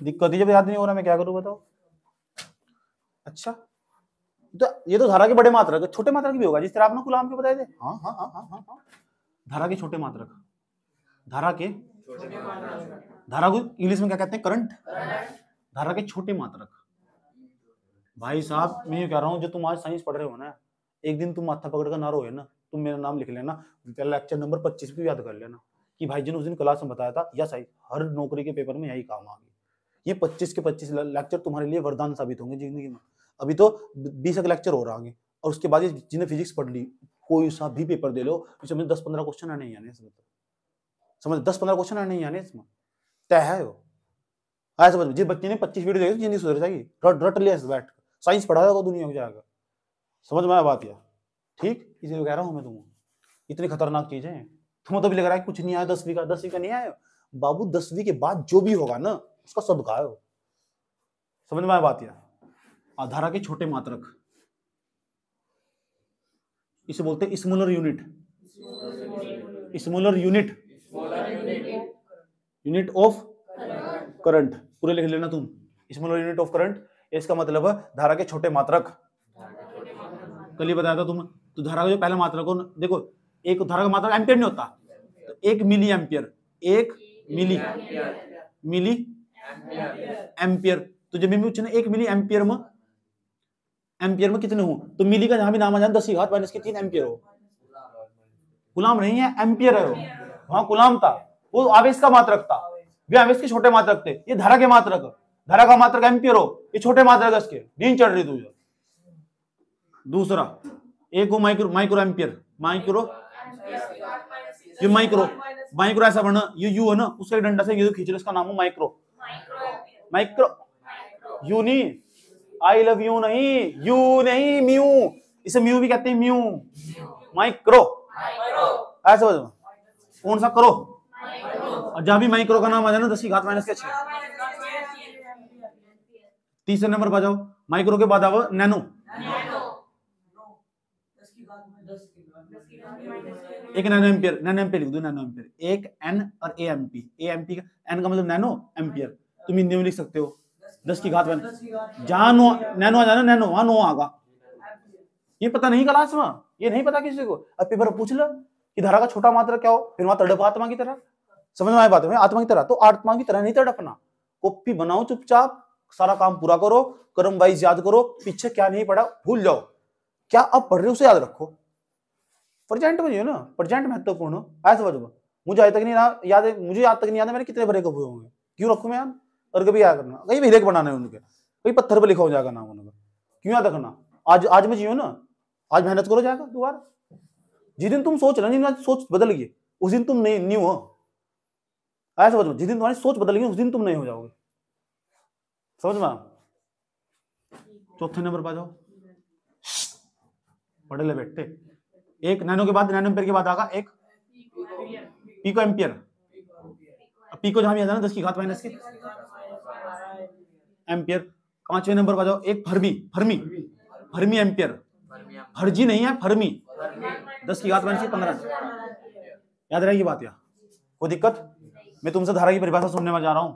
दिक्कत ही जब याद नहीं हो रहा मैं क्या करूं बताओ। अच्छा, तो ये तो धारा के बड़े मात्रक, छोटे मात्रक भी होगा जिस तरह आपने कूलम के बताए थे। हाँ हाँ हाँ हाँ हाँ, धारा के छोटे मात्रक, धारा के, धारा को इंग्लिश में क्या कहते हैं, करंट, धारा के छोटे मात्रक। भाई साहब मैं ये कह रहा हूँ, जो तुम आज साइंस पढ़ रहे हो ना, एक दिन तुम माथा पकड़ कर ना रोए ना, तुम मेरा नाम लिख लेना, लेक्चर नंबर 25 भी याद कर लेना कि भाई जिन उस दिन क्लास में बताया था, या सही हर नौकरी के पेपर में यही काम आ गई। ये 25 के 25 लेक्चर तुम्हारे लिए वरदान साबित होंगे जिंदगी में। अभी तो 20 लेक्चर हो रहा है, और उसके बाद जिन्हें फिजिक्स पढ़ ली, कोई सा भी पेपर दे लो, इसमें 10-15 क्वेश्चन आने ही आने, इसमें समझ 10-15 क्वेश्चन आने ही आने, इसमें तय है वो। आया समझ, जिस बच्चे ने 25 वीडियो देखी जिंदगी सुधर जाएगी, रट लिया बैठ, साइंस पढ़ा जाएगा दुनिया हो जाएगा। समझ में आया बात, या ठीक, इसलिए कह रहा हूं मैं तुम, इतनी खतरनाक चीज है। तुम्हें तो भी लग रहा है कुछ नहीं आया, 10वीं का नहीं आया बाबू, 10वीं के बाद जो भी होगा ना उसका सब गायब। समझ में आया बात, या धारा के छोटे मात्रक, इसे बोलते हैं smaller unit, smaller unit, unit of current, पूरे लिख लेना तुम, स्मॉलर यूनिट ऑफ करंट, इसका मतलब है धारा के छोटे मात्रक। कल ही बताया था तुम, तो धारा का जो पहला मात्रक हो, देखो एक धारा का मात्रक एम्पियर नहीं होता, तो 1 मिली एम्पियर, 1 मिली एम्पियर, तो जब मैं पूछे ना 1 मिली एम्पियर में कितने हो, तो मिली का जहां भी नाम आ जाए 10 की घात माइनस के 3 एम्पियर हो। कूलम नहीं है, एम्पियर है वो, वहां कूलम था, वो आवेश का मात्रक था, वे आवेश के छोटे मात्रक थे, ये धारा के मात्रक, धारा का मात्रक एम्पियर हो, ये छोटे मात्रक इसके, नींद चढ़ रही तुझे। दूसरा एक हो माइक्रो एम्पियर, ये माइक्रो ऐसा बना, ये यू है ना, उसके डंडा से ये खींच लो, इसका नाम है माइक्रो, यू नहीं, आई लव यू नहीं, यू नहीं, म्यू, इसे म्यू भी कहते हैं, म्यू, माइक्रो, ऐसा कौन सा करो, और जहां भी माइक्रो का नाम आ जाए ना 10 की घात माइनस के 6। तीसरे नंबर पर जाओ, माइक्रो के बाद आओ नैनो। एक नैनो एम्पियर, नैनो एम्पियर लिख दो, नैनो एम्पियर, एक एन और ए एमपी, ए एमपी का एन का मतलब नैनो एम्पियर, तुम हिंदी में लिख सकते हो 10 की घात माइनस, जहां नैनो आ जाना नैनो वहां नो आगा। ये पता नहीं क्लास में, ये नहीं पता किसी को, अब पेपर पूछ लो कि धारा का छोटा मात्रा क्या हो, फिर वहां तड़प आत्मा की तरह, समझ में आए बात है, आत्मा की तरह, तो आत्मा की तरह नहीं तड़पना, कॉपी बनाओ चुपचाप, सारा काम पूरा करो, क्रम वाइज याद करो, पीछे क्या नहीं पढ़ा भूल जाओ, क्या अब पढ़ रहे हो उसे याद रखो, प्रेजेंट में जो ना, प्रेजेंट महत्वपूर्ण है, समझ में। मुझे आज तक नहीं याद है, मुझे आज तक नहीं याद है मैंने कितने ब्रेकअप हुए होंगे, क्यों रखूं मैं याद, और कभी याद करना, कहीं ब्रेक बनाने उनके, कहीं पत्थर पर लिखा हो जाएगा नाम उनका, क्यों याद रखना, आज में जियो ना, आज मेहनत करो जाएगा दोबारा, जिस दिन तुम सोच रहे हो, सोच बदल गई उस दिन तुम नहीं हो, ऐसा समझ, जिस दिन तुम्हारी सोच बदल गई उस दिन तुम नहीं हो जाओगे, समझ में। चौथे नंबर पर जाओ, पढ़े ले बेटे, एक नैनो के बाद, नैनो एम्पियर के बाद आगा एक पिको एम्पियर, पिको जहां भी आता है ना 10 की घात माइनस के एम्पियर। पांचवें नंबर पर जाओ, एक फर्मी, फर्मी, फर्मी एम्पियर, फर्जी नहीं है फर्मी, 10 की घात माइनस के 15, याद रहेगी बात, या कोई दिक्कत। मैं तुमसे धारा की परिभाषा सुनने में जा रहा हूँ,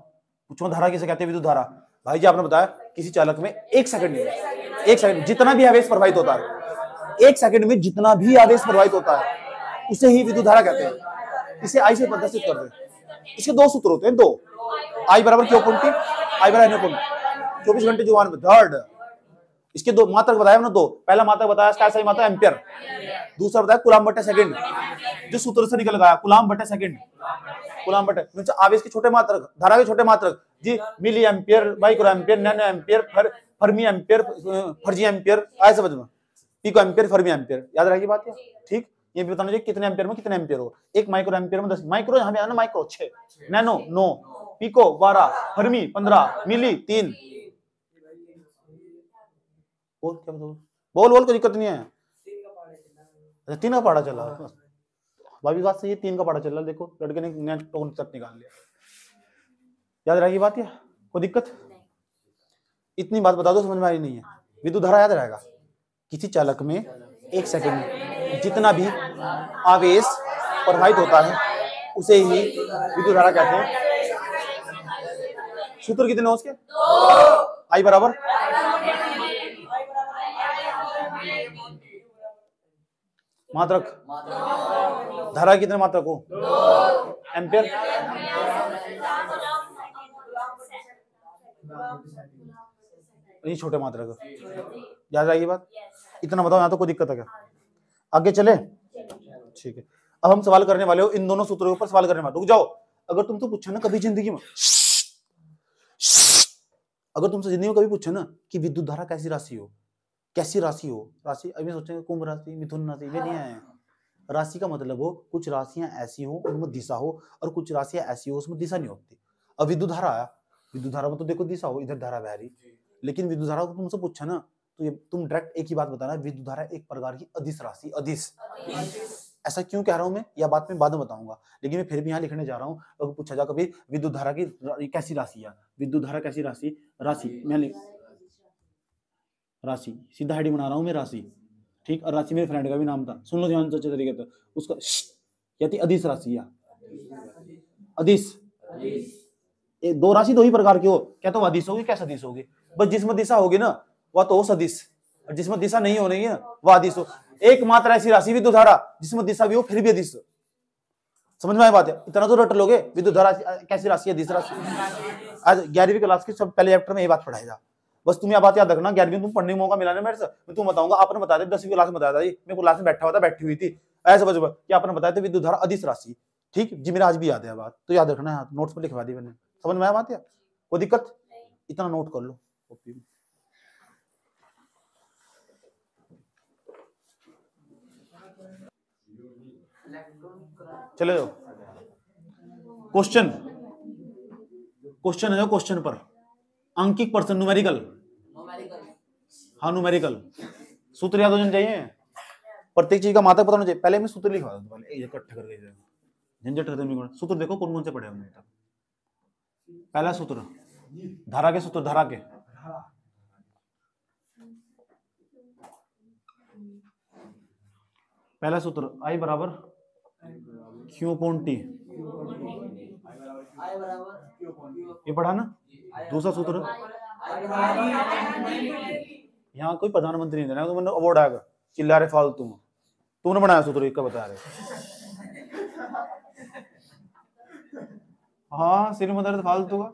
पूछो धारा किसे कहते हैं, विद्युत धारा। भाई जी आपने बताया किसी चालक में एक सेकंड जितना भी आवेश प्रवाहित होता है, एक सेकंड में जितना भी आवेश प्रवाहित होता है उसे ही विद्युत धारा कहते हैं। इसे आई से प्रदर्शित कर दे, इसके दो सूत्र होते हैं, दो, आई बराबर क्यू अपॉन आई बराबर एन अपॉन 24 घंटे जो वन थर्ड, इसके दो मात्रक बताया हमने, दो, पहला मात्रक बताया इसका सही मात्रक एम्पियर, दूसरा बताया कूलम बटे सेकंड, जो सूत्र से निकल गया कूलम बटे सेकंड, कूलम बटे आवेश के छोटे मात्रक, धारा के छोटे मात्रक जी, milli ampere, micro ampere, nano ampere, fermi ampere, फर्जी एम्पियर, ऐसे समझ में, पिको एम्पियर, फर्मी एम्पियर, याद रहेगी बात, ठीक। ये भी बताना चाहिए कितने एम्पियर में कितने एम्पियर हो, एक माइक्रो एम्पियर में 10, माइक्रो यहाँ पे आना माइक्रो 6, नैनो 9, पिको 12, फर्मी 15, मिली 3, बोल क्या बोल कोई दिक्कत नहीं है, अच्छा 3 का पढ़ा चला, भाभी बात सही है, 3 का पढ़ा चल रहा, देखो लड़के ने नया टोन तक निकाल लिया, याद रहेगी बात, या कोई दिक्कत, इतनी बात बता दो समझ में आई नहीं है। विद्युत धारा याद रहेगा, किसी चालक में एक सेकंड में जितना भी आवेश प्रवाहित होता है उसे ही विद्युत धारा कहते हैं। सूत्र कितने हो उसके, आई बराबर मात्रक, धारा कितने मात्रक हो, एम्पियर, ये छोटे मात्रक, याद आएगी बात, इतना बताओ, यहाँ तो कोई दिक्कत है क्या, आगे चले, ठीक है। अब हम सवाल करने वाले हो इन दोनों सूत्रों के ऊपर सवाल करने वाले, रुक जाओ, अगर तुमसे पूछा ना कभी जिंदगी में, अगर तुमसे जिंदगी में कभी पूछा ना कि विद्युत धारा कैसी राशि हो, कैसी राशि हो, राशि अभी सोचेंगे कुंभ राशि, मिथुन राशि, वे नहीं है, राशि का मतलब हो कुछ राशियां ऐसी हो उनमें दिशा हो, और कुछ राशियां ऐसी हो उसमें दिशा नहीं होती। अब विद्युत धारा आया, विद्युत धारा में तो देखो दिशा हो, इधर धारा बह रही, लेकिन विद्युत धारा को तुमसे पूछा ना तो ये तुम डायरेक्ट एक ही बात बताना, विद्युत धारा एक प्रकार की अदिश राशि, अदिश, ऐसा क्यों कह रहा हूं मैं, यह बात मैं बाद में बताऊंगा, लेकिन मैं फिर भी यहाँ लिखने जा रहा हूँ। अगर पूछा जा कभी विद्युत धारा की कैसी राशि है, विद्युत धारा कैसी राशि, राशि मैं राशि सीधा हेडिंग बना रहा हूँ मैं, राशि, ठीक। और राशि मेरे फ्रेंड का भी नाम था, सुन लो ध्यान से अच्छे तरीके से, उसका क्या थी, अदिश राशि, या अदिश, दो राशि दो ही प्रकार की हो, क्या तो अदिश होगी क्या सदिश होगी, बस जिसमें दिशा होगी ना वह तो हो सदिश, और जिसमें दिशा नहीं हो रही है वह अदिश हो। एकमात्र ऐसी राशि विद्युत धारा जिसमें दिशा भी हो फिर भी अदिश, समझ में आई बात है, इतना तो रट लोगे, विद्युत धारा कैसी राशि है, अदिश राशि। आज 11वीं क्लास के सब पहले चैप्टर में ये बात पढ़ाएगा, बस तुम यह बात याद रखना, 11वीं तुम पढ़ने का मौका मिला ना मेरे से, मैं तुम बताऊंगा, आपने बता दिया 10वीं क्लास में बताया था जी, मैं क्लास में बैठी हुई थी, ऐसा समझ कि आपने बताया था विद्युत धारा अदिश राशि, ठीक जी, मेरा आज भी याद है बात, तो याद रखना है, नोट्स पर लिखवा दी मैंने, समझ में आया बात, या कोई दिक्कत, इतना नोट कर लो कॉपी में। चले जाओ क्वेश्चन, क्वेश्चन है जो क्वेश्चन पर अंकित पर्सन, न्यूमेरिकल, हाँ न्यूमेरिकल, सूत्र याद हो जाने चाहिए, प्रत्येक चीज का मात्रक पता होना चाहिए, पहले मैं सूत्र लिखवा दूं, पहले इकट्ठा करके झंझट खत्म नहीं करना। सूत्र देखो कौन कौन से पढ़े हमने तक। पहला सूत्र धारा के सूत्र, धारा के पहला सूत्र I बराबर Q अपॉन T, ये पढ़ा ना। दूसरा सूत्र यहाँ कोई प्रधानमंत्री नहीं देना, तो मैंने अवार्ड आएगा चिल्ला रहे फालतू में, तूने बनाया सूत्र एक का बता रहे। हाँ सिर में दर्द फालतू का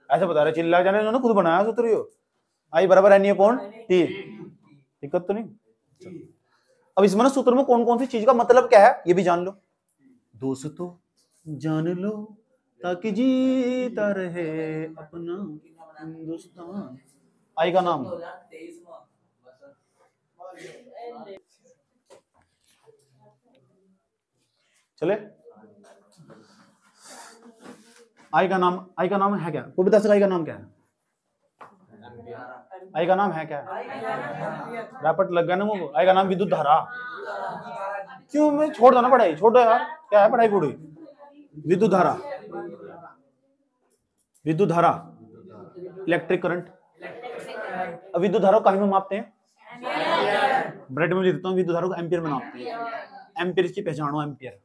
ऐसे बता रहे, चिल्ला जाने उन्होंने खुद बनाया सूत्र यो। I बराबर NE अपॉन T, दिक्कत तो नहीं। अब इसमें ना सूत्र में कौन कौन सी चीज का मतलब क्या है ये भी जान लो दोस्तों, जान लो ताकि जीता रहे अपना हिंदुस्तान। I का नाम चले, I का नाम है क्या? कोई बता सका I का नाम क्या है? I का नाम है क्या? रैपट लग गया ना वो। I का नाम विद्युत धारा। क्यों मैं छोड़ दो ना पढ़ाई, छोड़ दो यार, क्या है पढ़ाई पूरी। विद्युत धारा, विद्युत धारा इलेक्ट्रिक करंट। अब विद्युत धारा को कहीं में मापते हैं? ब्रेड में लिख देता हूँ, विद्युत धारा को एम्पियर में मापते हैं। एम्पियर की पहचानो, एम्पियर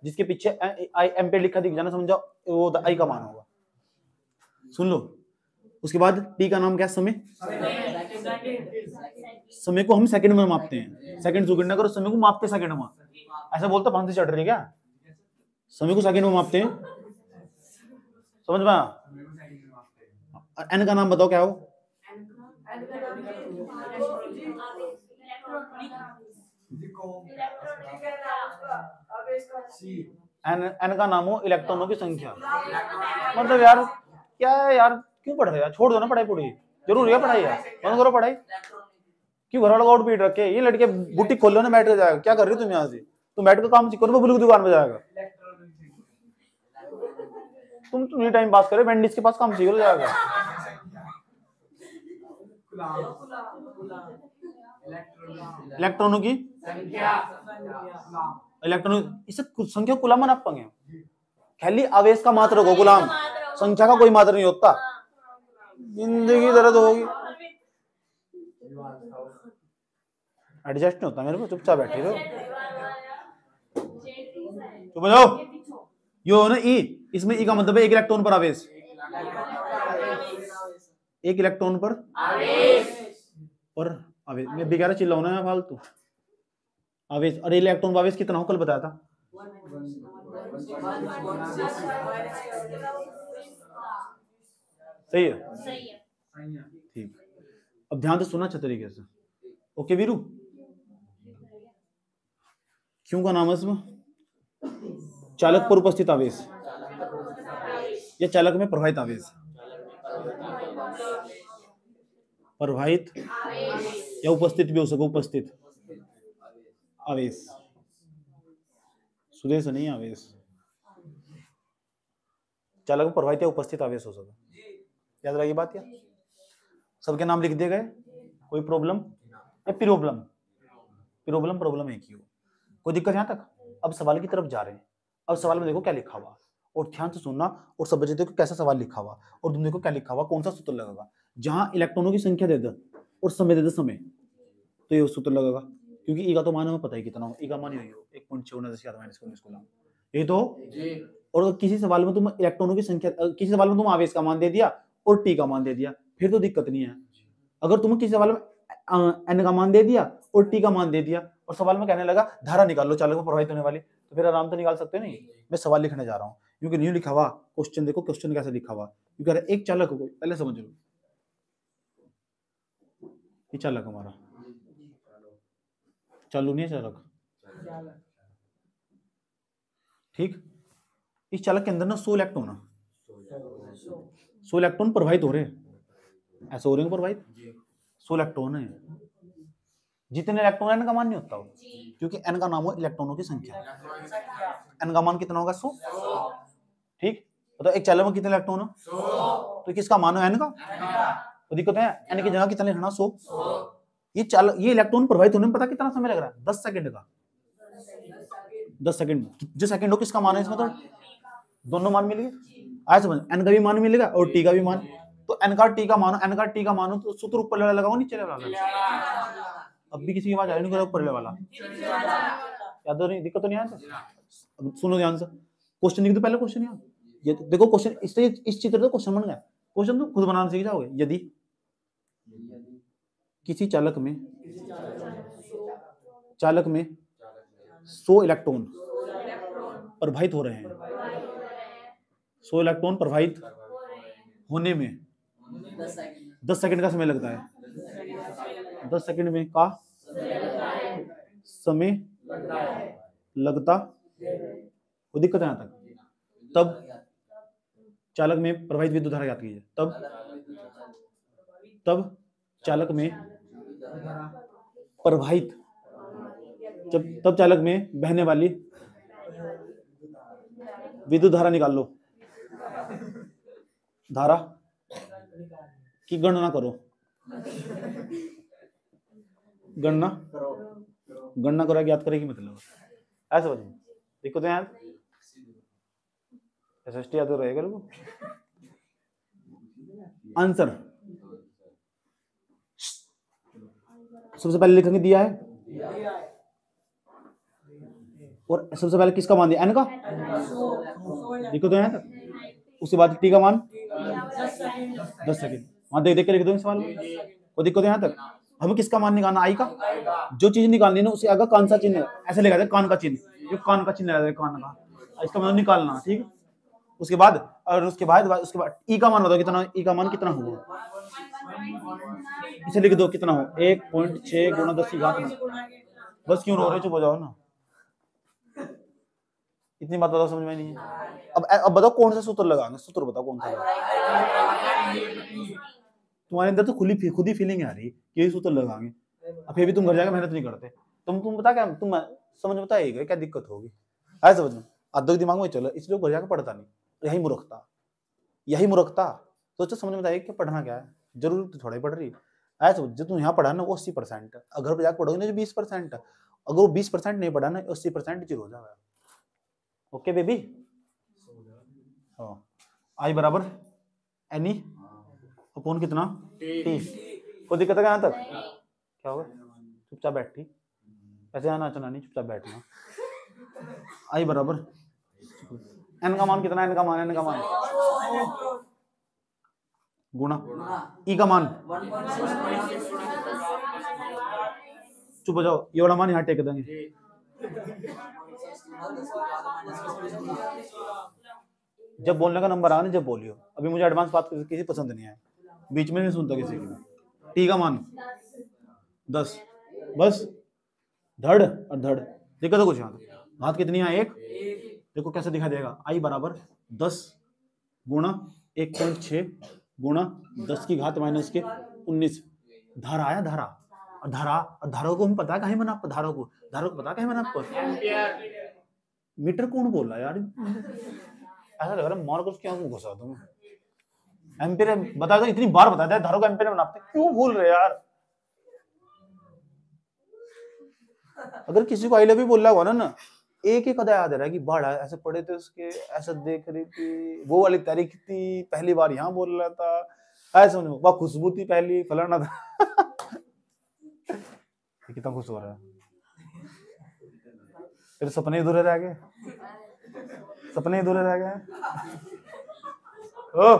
जिसके पीछे एम्पियर लिखा दिख जाना समझो वो I का मान होगा। सुन लो, उसके बाद T का नाम क्या है? समय। समय को हम सेकंड में मापते हैं, सेकंड सेकंड ना करो, समय को मापते सेकंड में। ऐसा बोलता फांसी चढ़ रही है क्या? समय को सेकंड में मापते हैं, समझ में? N का नाम बताओ क्या हो? N का नाम हो इलेक्ट्रॉनों की संख्या। मतलब यार क्या है यार, क्यों पढ़ रहे यार, छोड़ दो ना पढ़ाई पूरी। जरूरी है पढ़ाई यार, बंद करो पढ़ाई। क्यों घर वालों को आउट पीट रखे? ये लड़के बुटीक खोल लो ना, बैठ कर जाएगा। क्या कर रही हो तुम यहाँ से? तुम बैठ कर काम सीखो ना, बबलू की दुकान में जाएगा। तुम नहीं टाइम पास करे, वेंडिस के पास काम सीख लो जाएगा। इलेक्ट्रॉनों की इलेक्ट्रॉन इसे संख्या गुलाम आप पाएंगे। खाली आवेश का मात्र होगा गुलाम, संख्या का कोई मात्र नहीं होता। जिंदगी दर्द होगी, एडजस्ट नहीं होता मेरे को। चुपचाप बैठे रहो, चुप जाओ। यो ना ई, इसमें ई का मतलब है एक इलेक्ट्रॉन पर आवेश, एक इलेक्ट्रॉन पर आवेश। मैं बेकार चिल्लाऊं ना फालतू। आवेश, अरे इलेक्ट्रॉन आवेश कितना हो कल बताया था? सही है, ठीक। अब ध्यान से सुना अच्छे तरीके से, ओके वीरू? क्यों का नाम है इसमें? चालक पर उपस्थित आवेश या चालक में प्रवाहित आवेश? प्रवाहित या उपस्थित भी हो सके, उपस्थित आवेश। सुदेश नहीं आवेश, चालक में प्रवाहित या उपस्थित आवेश हो सके। याद रखिए बात। क्या सबके नाम लिख दिए गए? कोई प्रॉब्लम? प्रॉब्लम एक ही हो, कोई दिक्कत यहां तक? अब सवाल की तरफ जा रहे हैं। अब सवाल में देखो क्या लिखा हुआ, और ध्यान से सुनना और सब बच्चे देखो कैसा सवाल लिखा हुआ, और तुम देखो क्या लिखा हुआ, कौन सा सूत्र लगेगा। जहां इलेक्ट्रॉनों की संख्या दे दे और समय दे दे समय, तो ये सूत्र लगेगा। क्योंकि ई का तो मान हमें पता ही कितना हो, ई का मान यही हो 1.54 यही तो। और किसी सवाल में तुम इलेक्ट्रॉनों की संख्या, किसी सवाल में तुम आवेश का मान दे दिया और टी का मान दे दिया, फिर तो दिक्कत नहीं है। अगर तुम किसी सवाल में एन का मान दे दिया और टी का मान दे दिया और सवाल में कहने लगा धारा निकाल लो चालक में प्रवाहित होने वाली, तो फिर आराम से निकाल सकते नहीं। मैं सवाल लिखने जा रहा हूँ, क्योंकि नहीं लिखा हुआ क्वेश्चन देखो, क्वेश्चन कैसे लिखा हुआ। क्योंकि एक चालक को पहले समझ लो, ये चालक हमारा चालू नहीं है, चालक ठीक। इस चालक के अंदर ना 100 इलेक्ट्रॉन है, 100 इलेक्ट्रॉन प्रवाहित हो रहे हैं, ऐसे हो रहे हैं प्रवाहित। 100 इलेक्ट्रॉन है, जितने इलेक्ट्रॉन एन का मान नहीं होता हो, क्योंकि एन का नाम हो इलेक्ट्रॉनों की संख्या। एन का मान कितना होगा? 100, ठीक। तो एक चालक में कितने इलेक्ट्रॉन है? 100। तो किसका मान है? एन का। तो दिक्कत है, एन की जगह कितना लिखना? 100। ये इलेक्ट्रॉन प्रवाहित होने में पता कितना समय लग रहा है? 10 सेकंड का। 10 सेकंड, जो सेकंड हो किसका मान है इसमें, तो दोनों मान मिल गए। आया समझ, n का भी मान मिलेगा और t का भी मान। तो n का t का मानो, n का t का मानो तो सूत्र ऊपर वाला लगाओ नीचे वाला। अब भी किसी की आवाज आ रही नहीं, ऊपर वाला याद तो नहीं, दिक्कत तो नहीं है। अब सुनो ध्यान से, क्वेश्चन लिख दो पहले। क्वेश्चन यहाँ ये तो देखो, क्वेश्चन इस चित्र तो क्वेश्चन बन गया। क्वेश्चन तो खुद बनाना सीख जाओगे। यदि किसी चालक में 100 इलेक्ट्रॉन प्रवाहित हो रहे हैं, 100 इलेक्ट्रॉन प्रवाहित होने में 10 सेकंड का समय लगता है, 10 सेकंड में का समय लगता, कोई दिक्कत है यहाँ तक? तब चालक में प्रवाहित विद्युत धारा ज्ञात कीजिए। तब चालक में प्रवाहित, तब चालक में बहने वाली विद्युत धारा निकाल लो। धारा की गणना करो, गणना करो, ज्ञात करेगी मतलब ऐसा बोलो। देखो तो यार एसएसटी याद रहेगा लोगों। आंसर सबसे पहले लिखेंगे दिया है, और सबसे पहले किसका मान दिया, एन का। देखो तो यहाँ तक। उसके बाद टी का मान 10 सेकंड। वहां देख के लिख दो सवाल में, कोई दिक्कत है यहाँ तक? हमें किसका मान निकालना, आई का। जो चीज निकालनी है ना उसे आगे कान सा चिन्ह ऐसे लगा दे, कान का चिन्ह, जो कान का चिन्ह लगा दे, कान का, इसका मतलब निकालना, ठीक है। उसके बाद ई का मान बताओ कितना, ई का मान कितना होगा, इसे लिख दो कितना हो, 1.6 गुणा 10 की घात में। बस क्यों रो रहे, चुप हो जाओ ना, इतनी बात बताओ, समझ में नहीं है। अब बताओ कौन सा सूत्र लगाएंगे, सूत्र बताओ कौन सा। तुम्हारे अंदर तो खुद ही फीलिंग आ रही कि ये सूत्र लगाएंगे, अब फिर भी तुम घर जाकर मेहनत नहीं करते। तुम बता क्या, तुम समझ में बताइएगा क्या दिक्कत होगी, आए समझ में? आधे दिमाग में चलो, इसलिए घर जाकर पढ़ता नहीं, यही मूर्खता। सोचो समझ में बताइए कि पढ़ना क्या है, जरूर तो थोड़ा ही पढ़ रही है। ऐसा समझ, जो तुम यहाँ पढ़ा ना वो 80%, अगर घर जाकर पढ़ोगे ना जो 20%, अगर वो 20% नहीं पढ़ा ना 80% जीरो हो जाएगा। ओके बेबी, हाँ। आई बराबर एन ई अपॉन कितना, टी। कोई दिक्कत है यहाँ तक? क्या होगा, चुपचाप बैठी, ऐसे यहाँ नाचना नहीं, चुपचाप बैठना। आई बराबर एन का मान कितना, एन का मान गुणा ई का मान, चुप हो जाओ, ये वाला मान यहाँ टेक देंगे। जब बोलने का नंबर आने जब बोलियो, अभी मुझे एडवांस बात किसी पसंद नहीं है, बीच में नहीं सुनता किसी की। टी का मान 10, बस धड़ और धड़। देखो तो कुछ यहाँ घात कितनी है, 1। देखो कैसे दिखा देगा, आई बराबर 10 गुणा 1.6 गुणा 10 की घात माइनस के 19। धारा आया, धारा, और धारा को हम पता है कहीं मना, धारा को पता कहीं मना। मीटर कौन बोल रहा है यार, ऐसा लग रहा है मार कर क्या घुसा दूं। एम्पीयर बता दो, इतनी बार बता दिया धारा को एम्पीयर में नापते, क्यों भूल रहे यार। अगर किसी को आई लव यू बोल रहा होगा ना, एक ही कदा याद रहा कि बाढ़ ऐसे पड़े थे उसके, ऐसा देख रही थी, वो वाली तारीख थी, पहली बार यहाँ बोल रहा था, ऐसा नहीं, वह खुशबू थी पहली, फलाना था। कितना खुश हो रहा है, तेरे सपने अधूरे रह गए, सपने अधूरे रह गए। ओ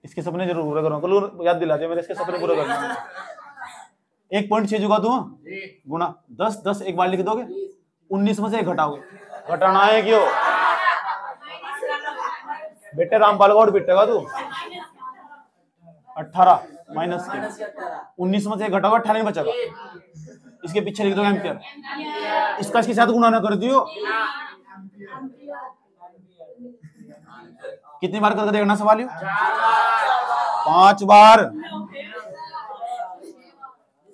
इसके सपने जरूर पूरे करूंगा, कल याद दिला दिया मेरे, इसके सपने पूरे करना। 1.6 जुगा दूंगा गुणा 10 एक बार लिख दोगे, 19 में से 1 घटाओगे, घटाना है क्यों बेटे, रामपाल गौड़ बिटेगा तू। 18 माइनस के 19 में से 1 घटाओगे, 18 में बचेगा, इसके पीछे लिख दो एम्पियर, इसका इसके साथ गुणा ना कर दियो। कितनी बार करके देखना सवाल, 5 बार।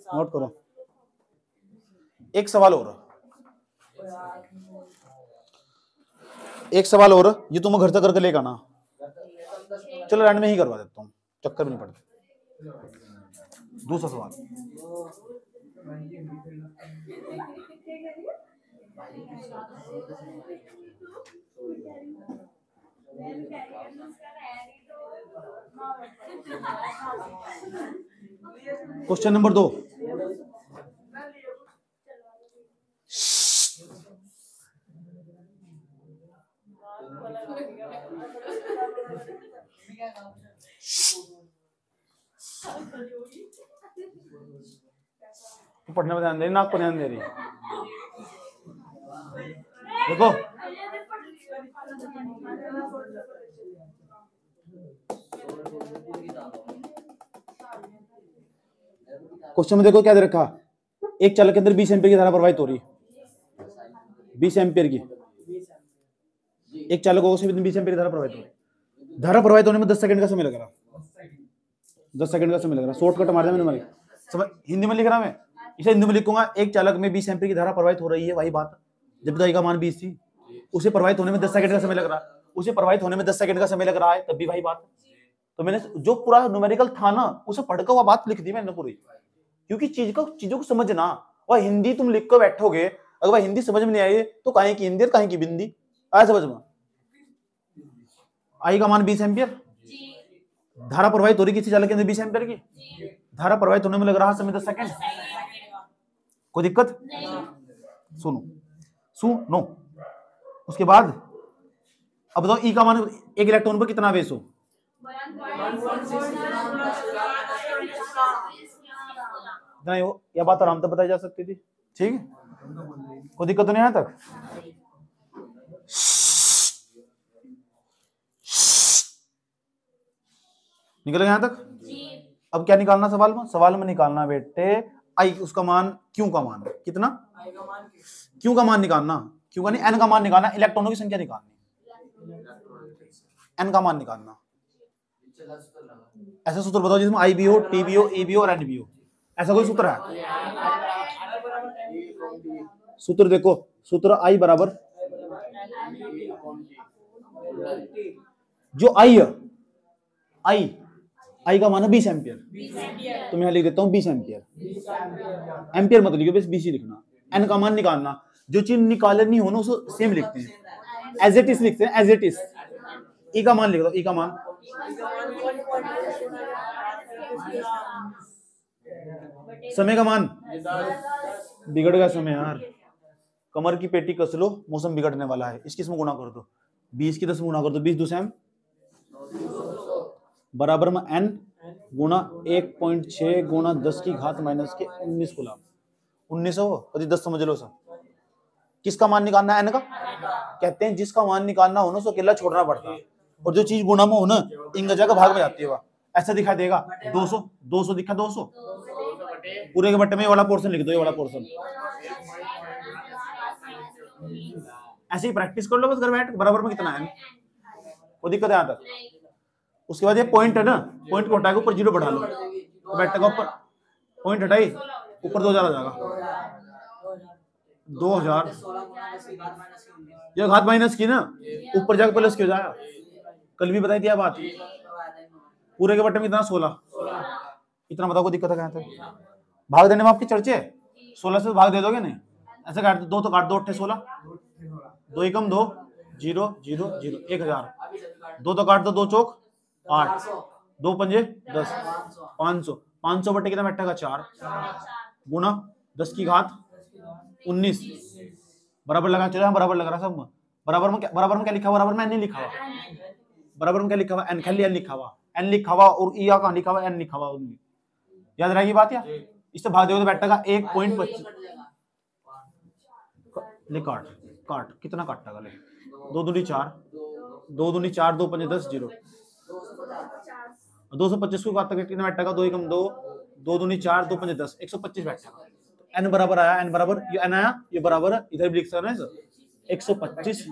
नोट करो, एक सवाल और, ये तुम घर से करके लेकर आना। चलो रैंड में ही करवा देता हूँ, चक्कर भी नहीं पड़ता। दूसरा सवाल, क्वेश्चन नंबर 2। पढ़ने में ध्यान दे रही, नाक पर ध्यान दे रही। देखो क्वेश्चन में देखो क्या दे रखा, एक चालक के अंदर 20 एम्पीयर की धारा प्रवाहित हो रही है, 20 एम्पीयर की, एक चालक को 20 एम्पीयर की धारा प्रवाहित हो रही है। धारा प्रवाहित होने में 10 सेकंड का समय लग रहा, 10 सेकंड का समय लग रहा। शॉर्टकट मार दिया मैंने, समझ, हिंदी में लिख रहा मैं, इसे हिंदी में लिखूंगा। एक चालक में 20 एम्पीयर की धारा प्रवाहित हो रही है, वही बात, जब दाई का मान 20 थी, उसे प्रवाहित होने में 10 सेकंड का समय लग रहा, उसे प्रवाहित होने में 10 सेकंड का समय लग रहा है, तब भी वही बात। तो मैंने जो पूरा न्यूमेरिकल था ना, उसे पढ़कर हुआ बात लिख दी मैंने पूरी, क्योंकि चीजों को समझना। वह हिंदी तुम लिख कर बैठोगे, अगर वह हिंदी समझ में नहीं आई तो काहे की हिंदी और काहे की बिंदी आया समझ में। आई का मान 20 एम्पीयर, धारा प्रवाहित हो रही किसी चालक के अंदर 20 एम्पीयर की, धारा प्रवाहित होने में लग रहा समय 10 सेकंड, कोई दिक्कत? सुनो। उसके बाद अब बताओ ई का मान, एक इलेक्ट्रॉन पर कितना आवेश हो? यह बात आराम से बताई जा सकती थी, ठीक है, कोई दिक्कत तो नहीं यहां तक? निकल यहां तक? अब क्या निकालना सवाल में? सवाल में निकालना बेटे आई, उसका मान, क्यू का मान कितना, क्यू का मान निकालना, क्यू का नहीं एन का मान निकालना, इलेक्ट्रॉनों की संख्या निकालनी, एन का मान निकालना। ऐसा सूत्र बताओ जिसमें आई भी हो, टी भी हो, ई भी हो और एन भी हो, ऐसा कोई सूत्र है? सूत्र देखो, सूत्र आई बराबर, जो आई का मान है 20 एम्पियर, तो मैं यहां लिख देता हूं 20 एम्पियर, एम्पियर मत लिखो, बस 20 ही लिखना। एन का मान निकालना, जो चीज निकालनी हो ना उसको सेम लिखते हैं, एज इट इज लिखते हैं, एज इट इज। ई का मान लिख दो, ई का मान समय का मान, बिगड़ गया समय यार, कमर की पेटी कस लो, मौसम बिगड़ने वाला है, इसकी इसमें गुणा कर दो, 20 की 10 में गुणा कर दो, 20 2 सैम बराबर में n गुणा 1.6 गुणा 10 की घात माइनस के 19 गुलाम 1900 और 10 समझ लो सब। किसका मान निकालना है? n का। कहते हैं जिसका मान निकालना हो ना उसको अकेला छोड़ना पड़ता है, और जो चीज गुणा में हो ना इंगजा का भाग में जाती है, वह ऐसा दिखाई देगा 200 दिखा, 200 पूरे के बट्टे में ये वाला पोर्शन लिख दो, ये वाला पोर्शन। ऐसे ही प्रैक्टिस कर लो बस घर बैठ, बराबर में कितना है, वो दिक्कत है यहाँ तक। उसके बाद ये पॉइंट है ना, पॉइंट को हटाकर ऊपर 0 बढ़ा लो, तो बैठेगा ऊपर, पॉइंट हटाई ऊपर 2000 आ जाएगा, 2000 ये घात माइनस की ना, ऊपर जाकर प्लस क्यों जाएगा, कल भी बताई थी बात। पूरे के बट्टे में इतना 16, इतना बताओ, कोई दिक्कत है? कहते भाग देने में आपकी चर्चे 16 से भाग दे दोगे नहीं, ऐसे काट दो, तो काट दो 8 16, 2 एकम 2 0 0 0 1000, 2 तो काट दो, 2 चौक 8, 2 पंजे 10, 500 बट्टे कितना बैठेगा 4 गुना 10 की घात 19 बराबर लगा, चलो बराबर लग रहा सब। बराबर में क्या लिखा हुआ? बराबर में एन नहीं लिखा हुआ, बराबर में क्या लिखा हुआ? एन, खाली एन लिखा हुआ, एन लिखा हुआ और ई कहां लिखा हुआ? एन लिखा हुआ। याद रहेगी बात यार? इससे भाग दोगे तो बैठेगा 1.25, ले काट कितना काटेगा, ले 2 दूनी 4, 2 दूनी 4, 2 पंजे 10 0, 225 को काटता कितना बैठेगा? 2 एकम 2, 2 दूनी 4, 2 पंजे 10, 125 बैठेगा। एन बराबर आया, एन बराबर ये एन आया, ये बराबर इधर भी लिख सकते हैं 125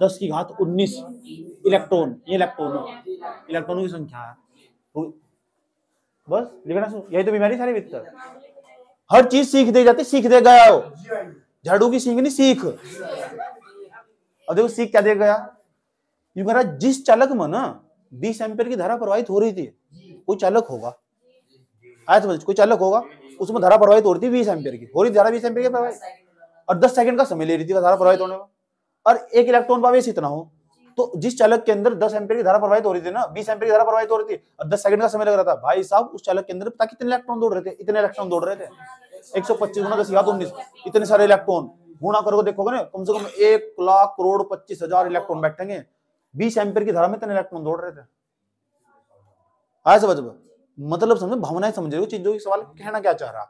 10 की घात 19 इलेक्ट्रॉन, ये इलेक्ट्रॉनों की संख्या है। बस लिखना, यही तो बीमारी सारी भीतर, हर चीज सीख दे जाती, सीख दे गया हो, झाड़ू की सीख नहीं, सीख। अब देखो सीख क्या दे गया, ये कह रहा जिस चालक में ना 20 एम्पीयर की धारा प्रवाहित हो रही थी, कोई चालक होगा, आया समझ। कोई चालक होगा, उसमें धारा प्रवाहित हो रही थी 20 एम्पीयर की, हो रही धारा 20 एम्पीयर की प्रवाहित, और 10 सेकंड का समय ले रही थी धारा प्रवाहित होने में, और एक इलेक्ट्रॉन पावे इतना हो, तो जिस चालक के अंदर 10 एम्पीयर की धारा प्रवाहित हो रही थी ना, 20 एम्पीयर की धारा प्रवाहित हो रही थी और 10 सेकंड का समय लग रहा था, भाई साहब उस चालक के अंदर पता कितने इलेक्ट्रॉन दौड़ रहे थे, इतने इलेक्ट्रॉन दौड़ रहे थे, 125 गुना 10 या 19, इतने सारे इलेक्ट्रॉन गुणा करोगे देखोगे ना, कम से कम 1,25,000 इलेक्ट्रॉन बैठेंगे, 20 एम्पीयर की धारा में इतने इलेक्ट्रॉन दौड़ रहे थे। आया समझ में? मतलब समझो, भावनाएं समझ रहे हो चीजों की, सवाल कहना क्या चाह रहा।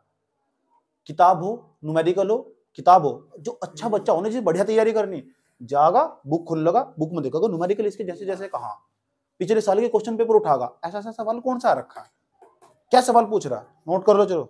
किताब हो, न्यूमेरिकल हो, किताब हो, जो अच्छा बच्चा होने जिसे बढ़िया तैयारी करनी, जागा बुक खोल लगा, बुक में देखोगे न्यूमेरिकल इसके जैसे जैसे कहा, पिछले साल के क्वेश्चन पेपर उठागा, ऐसा ऐसा सवाल कौन सा रखा है, क्या सवाल पूछ रहा है, नोट कर लो चलो।